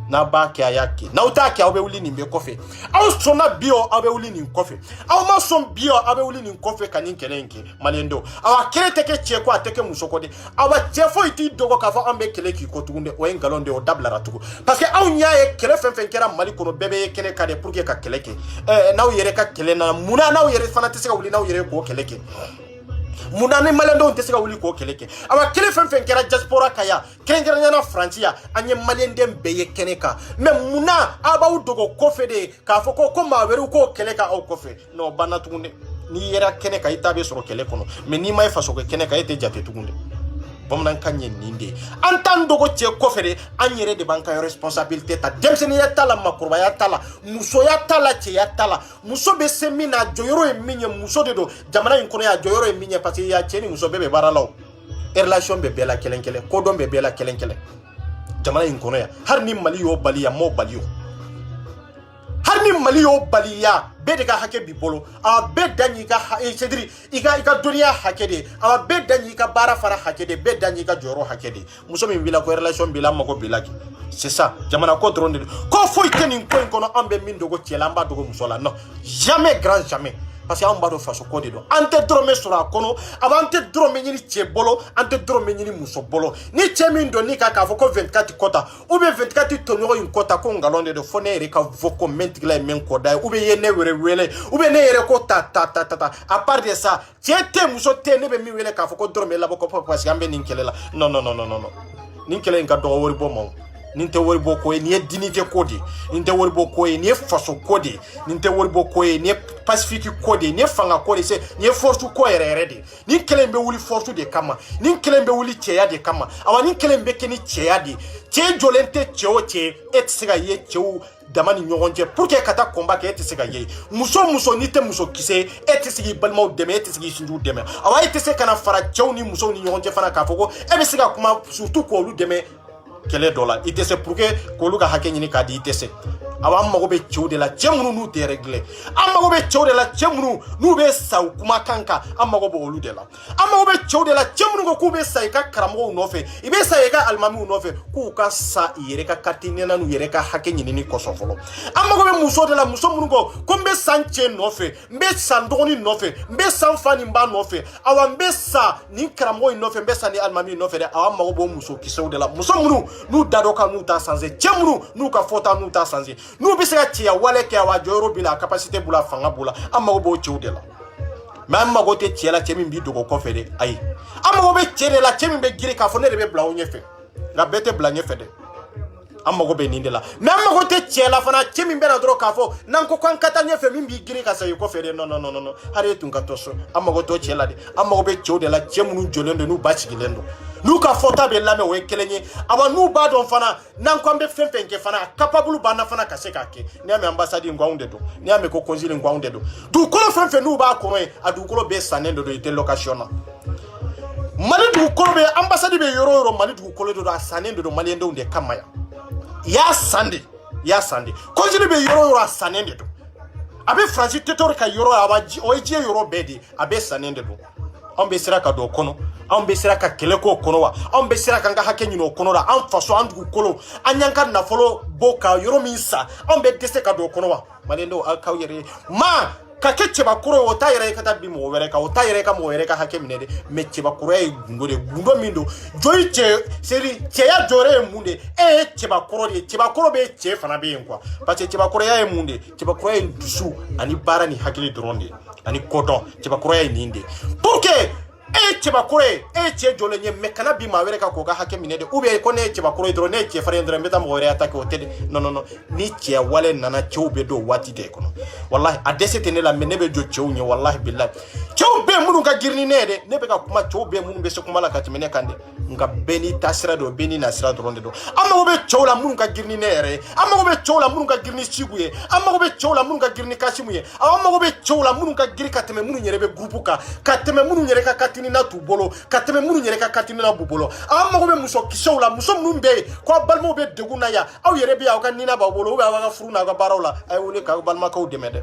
n'a b'a kɛ a y'a kɛ n'aw t'a kɛ aw bɛ wuli nin bɛɛ kɔfɛ aw sɔnna bi o aw bɛ wuli nin kɔfɛ aw ma sɔn bi o aw bɛ wuli nin kɔfɛ ka nin kɛlɛ in kɛ maliyɛn denw awa kɛlɛ tɛ kɛ cɛ kɔ a tɛ kɛ muso kɔ de awa cɛ foyi t'i dɔgɔ k'a fɔ an bɛ kɛlɛ k'i kɔ tugun dɛ o ye nkalon de ye o dabilara tugun parce que anw y'a ye kɛlɛ fɛn fɛn kɛra mali kɔnɔ bɛɛ bɛ ye kɛnɛ kan de pour que ka kɛlɛ kɛ n'aw yɛrɛ ka kɛlɛ na munna n'aw yɛrɛ fana tɛ se ka wuli n'aw yɛrɛ k'o kɛlɛ kɛ munna ni maliyɛndenw tɛ se ka wuli k'o kɛlɛ kɛ awa kɛlɛ fɛn fɛn kɛra diaspora kan yan kɛrɛnkɛrɛnnenya faransi yan an ye maliyɛnden bɛɛ ye kɛnɛ kan mais munna aw b'aw dogo kɔfɛ de k'a fɔ ko maa wɛrɛw k'o kɛlɛ ka aw kɔfɛ non banna tugun dɛ n'i yera kɛnɛ kan i ta bɛ sɔrɔ kɛlɛ kɔnɔ mais n'i ma ye faso kɛ kɛnɛ kan e tɛ jate tugun dɛ bamanankan ye nin de ye an t'an dogo cɛ kɔfɛ de an yɛrɛ de b'an ka responsabilité ta denmisɛnninya t'a la makɔrɔbaya t'a la musoya t'a la cɛya t'a la muso bɛ se min na a jɔyɔrɔ ye min ye muso de don jamana in kɔnɔ a jɔyɔrɔ ye min ye parce que y'a cɛ ni muso bɛɛ bɛ baara la o relation bɛ bɛɛ la kelen kelen kodɔn bɛ bɛɛ la kelen kelen jamana in kɔnɔ yan hali ni mali y'o bali yan m'o bali o hali ni mali y'o bali yan bɛɛ de ka hakɛ b'i bolo a bɛɛ dan y'i ka c'est-à-dire i ka dɔnniya hakɛ de a bɛɛ dan y'i ka baara fara hakɛ de bɛɛ dan y'i ka jɔyɔrɔ hakɛ de muso min b'i la ko relation b'i la mago b'i la c'est ça jamana ko dɔrɔn de don ko foyi tɛ nin ko in kɔnɔ an bɛ min dogo cɛ la an b'a dogo muso la non jamais grand jamais parce que an b'a dɔn faso ko de don an tɛ dɔrɔmɛ sɔrɔ a kɔnɔ a b'an tɛ dɔrɔmɛ ɲini cɛ bolo an tɛ dɔrɔmɛ ɲini muso bolo ni cɛ min don n'i kan k'a fɔ ko 24 kɔta ou bien 24 tɔɲɔgɔn in kɔta ko nkalon de don fo ne yɛrɛ ka fɔ ko mɛn tigila ye mɛn kɔda ye ou bien i ye ne wɛrɛ wele ou bien ne yɛrɛ ko ta à part de ça cɛ tɛ muso tɛ ne bɛ min wele k'a fɔ ko dɔrɔmɛ labɔ ko parce que an bɛ nin kɛlɛ la non nin kɛlɛ in ka dɔgɔ wari bɔ ma o nin tɛ wari bɔ ko ye nin ye dignité ko de ye nin tɛ wari bɔ ko ye nin ye faso ko de ye nin tɛ wari bɔ ko ye nin ye pacifique ko de ye nin ye fanga ko de ye nin ye force ko yɛrɛ yɛrɛ de ye nin kɛlɛ in bɛ wuli force de kama nin kɛlɛ in bɛ wuli cɛya de kama awa nin kɛlɛ in bɛ kɛ ni cɛya de ye cɛ jɔlen tɛ cɛ o cɛ e tɛ se ka ye cɛw dama ni ɲɔgɔn cɛ pour que ka taa combat kɛ e tɛ se ka ye muso n'i tɛ muso kisɛ e tɛ se k'i balimaw dɛmɛ e tɛ se k'i sinjiw dɛmɛ awa e tɛ se ka na fara cɛw ni musow ni ɲɔgɔn cɛ fana k'a fɔ ko e bɛ se ka kuma surtout k'olu dɛmɛ kɛlɛ dɔ la i tɛ se pour que k'olu ka hakɛ ɲini k'a di i tɛ se awa an mago bɛ cɛw de la cɛ minnu n'u tɛ régler an mago bɛ cɛw de la cɛ minnu n'u bɛ sa u kumakan kan an mago bɛ olu de la an mago bɛ cɛw de la cɛ minnu ko k'u bɛ sa i ka karamɔgɔw nɔfɛ i bɛ sa i ka alimamiw nɔfɛ k'u ka sa i yɛrɛ ka carte ɲɛna n'u yɛrɛ ka hakɛ ɲinini kɔsɔn fɔlɔ an mago bɛ muso de la muso minnu ko n bɛ sa n cɛ nɔfɛ n bɛ sa n dɔgɔnin nɔfɛ n bɛ sa n fa ni n ba nɔfɛ awa n bɛ sa nin karamɔgɔ in nɔfɛ n bɛ sa ni alimami nɔfɛ dɛ awa an mago b'o muso kisɛw de la muso minnu n'u da dɔ kan n'u t'a sanse cɛ minnu n'u ka fɔta n'u t'a sanse n'u bɛ se ka cɛya wale kɛ awa jɔyɔrɔ b'i la capacité b'u la fanga b'u la an mago b'o cɛw de la mais an mago tɛ cɛ la cɛ min b'i dogo kɔfɛ de ayi an mago bɛ cɛ de la cɛ min bɛ girin k'a fɔ ne de bɛ bila aw ɲɛfɛ nka bɛɛ tɛ bila ɲɛfɛ dɛ an mago bɛ nin de la mais an mago tɛ cɛ la fana cɛ min bɛ na dɔrɔn k'a fɔ n'an ko k'an ka taa ɲɛfɛ min b'i girin ka sa i kɔfɛ de non hali e tun ka to so an mago t'o cɛ la de an mago bɛ cɛw de la cɛ minnu jɔlen don n'u ba sigilen don n'u ka fɔta bɛ lamɛn o ye kelen ye awa n'u b'a dɔn fana n'an ko an bɛ fɛn fɛn kɛ fana capable b'an na fana ka se k'a kɛ n'i y'a mɛn ambassade in ko anw de don n'i y'a mɛn ko consul in ko anw de don dugukolo fɛn fɛn n'u b'a kɔnɔ ye a dugukolo bɛɛ sannen de don i tɛ location na mali dugukolo bɛ ambassade bɛ yɔrɔ o yɔrɔ mali dugukolo de don a sannen de don maliyɛndenw de kama yan i y'a san de consul bɛ yɔrɔ o yɔrɔ a sannen de don a bɛ faransi territoire ka yɔrɔ o ye diɲɛ yɔrɔ bɛɛ de a bɛɛ sannen de don anw bɛ sira ka don o kɔnɔ anw bɛ sira ka kɛlɛ k'o kɔnɔ wa anw bɛ sira k'an ka hakɛ ɲini o kɔnɔ la an faso an dugukolo an y'an ka nafolo bɔ ka yɔrɔ min sa anw bɛ dɛsɛ ka don o kɔnɔ wa maliyɛndenw aw k'aw yɛrɛ ye maa ka kɛ cɛbakɔrɔ ye o t'a yɛrɛ ye ka taa bin mɔgɔ wɛrɛ kan o t'a yɛrɛ ka mɔgɔ wɛrɛ ka hakɛ minɛ dɛ mais cɛbakɔrɔya ye gundo de gundo min don jɔyi cɛ c'est-à-dire cɛya jɔyɔrɔ ye mun de e ye cɛbakɔrɔ de ye cɛbakɔrɔ bɛ cɛ fana bɛ yen quoi parce que cɛbakɔrɔya ye mun de cɛbakɔrɔya ye dusu ani baara ni hakili dɔrɔn de ye ani kodɔn cɛbakɔrɔya ye nin de pour que e ye cɛbakɔrɔ ye e ye cɛ jɔlen ye mais kana bin maa wɛrɛ kan k'o ka hakɛ minɛ de ou bien ko ne ye cɛbakɔrɔ ye dɔrɔn ne ye cɛ farin dɔrɔn n bɛ taa mɔgɔ wɛrɛ attaquer o tɛ de non ni cɛya wale nana cɛw bɛ don waati de kɔnɔ wallahi a dɛsɛ tɛ ne la mais ne bɛ jɔ cɛw ɲɛ wallahi billahi cɛw bɛɛ minnu ka girin ni ne ye dɛ ne bɛ ka kuma cɛw bɛɛ minnu bɛ se kuma la ka tɛmɛ ne kan dɛ nka bɛɛ n'i ta sira don bɛɛ n'i na sira dɔrɔn de don an mago bɛ cɛw la minnu ka girin ni ne yɛrɛ ye an mago bɛ cɛw la minnu ka girin ni Sigu ye an mago bɛ cɛw la minnu ka girin ni Kasimu ye an mago bɛ cɛw la minnu ka girin ka tɛmɛ minnu yɛrɛ bɛ groupe kan ka tɛmɛ minnu yɛrɛ ka carte katinina t'u bolo ka tɛmɛ minnu yɛrɛ ka katinina b'u bolo aw mago bɛ muso kisɛw la muso minnu bɛ yen ko aw balimaw bɛ degun na yan aw yɛrɛ bɛ aw ka nina b'aw bolo aw ka furu n'aw ka baaraw la a ye wuli k'aw balimakɛw dɛmɛ dɛ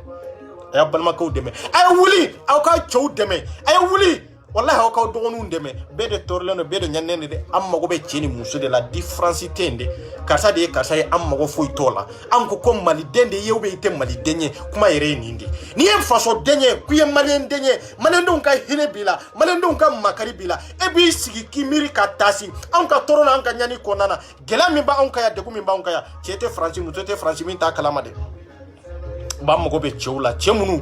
a y'a balimakɛw dɛmɛ a ye wuli aw ka cɛw dɛmɛ a ye wuli wallahi aw k'aw dɔgɔninw dɛmɛ bɛɛ de tɔɔrɔlen don bɛɛ de ɲaninen de dɛ an mago bɛ cɛ ni muso de la différence tɛ yen de karisa de ye karisa ye an mago foyi t'o la an ko maliden de ye ou bien i tɛ maliden ye kuma yɛrɛ ye nin de n'i ye fasoden ye k'i ye maliyɛn den ye maliyɛndenw ka hinɛ b'i la maliyɛndenw ka makari b'i la e b'i sigi k'i miiri ka taasi anw ka tɔɔrɔ n'an ka ɲani kɔnɔna na gɛlɛya min b'anw kan yan degun min b'anw kan yan cɛ tɛ faransi muso tɛ faransi min t'a kalama de b'an mago bɛ cɛw la cɛ minnu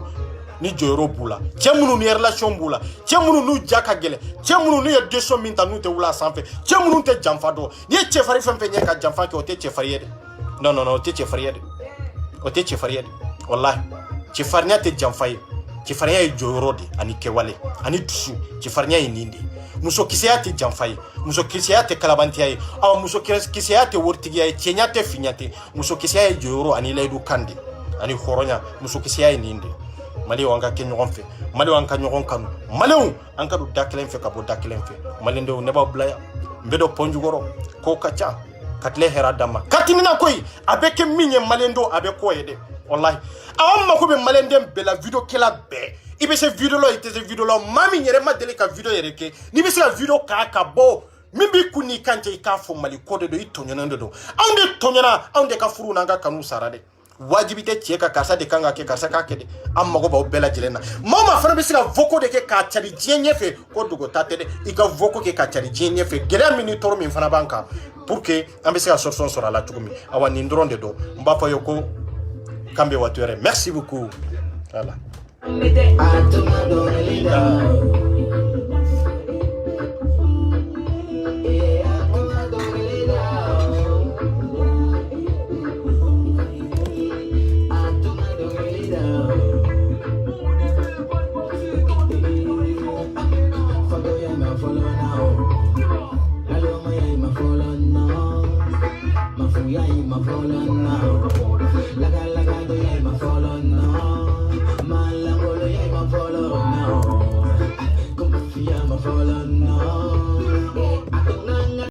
ni jɔyɔrɔ b'u la cɛ minnu ni relation b'u la cɛ minnu n'u ja ka gɛlɛn cɛ minnu n'u ye décision min ta n'u tɛ wuli a sanfɛ cɛ minnu tɛ janfa dɔn n'i ye cɛfarin fɛn fɛn ɲɛ ka janfa kɛ o tɛ cɛfarin ye dɛ non o tɛ cɛfarin ye dɛ o tɛ cɛfarin ye dɛ wallahi cɛfarinya tɛ janfa ye cɛfarinya ye jɔyɔrɔ de ani kɛwale ani dusu cɛfarinya ye nin de muso kisɛya tɛ janfa ye muso kisɛya tɛ kalabantiya ye muso kisɛya tɛ waritigiya ye cɛnya tɛ finya tɛ muso kisɛya ye jɔyɔrɔ ani layidu kan de ani hɔrɔnya muso kisɛya ye nin de Maliw an ka kɛ ɲɔgɔn fɛ Maliw an ka ɲɔgɔn kanu Maliw an ka don da kelen fɛ ka bɔ da kelen fɛ Maliendenw ne b'aw bila yan n bɛ dɔ pɔn jukɔrɔ kow ka ca ka tile hɛrɛ d'a ma katinina koyi a bɛ kɛ min ye Maliendenw a bɛ kɔ ye dɛ wallahi aw mako bɛ Malienden bɛɛ la video kɛla bɛɛ i bɛ se video la i tɛ se video la maa min yɛrɛ ma deli ka video yɛrɛ kɛ n'i bɛ se ka video k'a ka bɔ min b'i kun n'i kan cɛ i k'a fɔ Mali ko de don i tɔɲɔnen de don anw de tɔɲɔna anw de ka furu n'an ka kanu sara dɛ wajibi tɛ cɛ ka karisa de kan ka kɛ karisa k'a kɛ de an mago b'aw bɛɛ lajɛlen na maa maa fana bɛ se ka voco de kɛ k'a cari diɲɛ ɲɛfɛ ko dogo ta tɛ dɛ i ka voco kɛ k'a cari diɲɛ ɲɛfɛ gɛlɛya min ni tɔɔrɔ min fana b'an kan pour que an bɛ se ka solution sɔrɔ a la cogo min awa nin dɔrɔn de don n b'a fɔ ye ko k'an bɛ waati wɛrɛ merci beaucoup voilà. Follow now.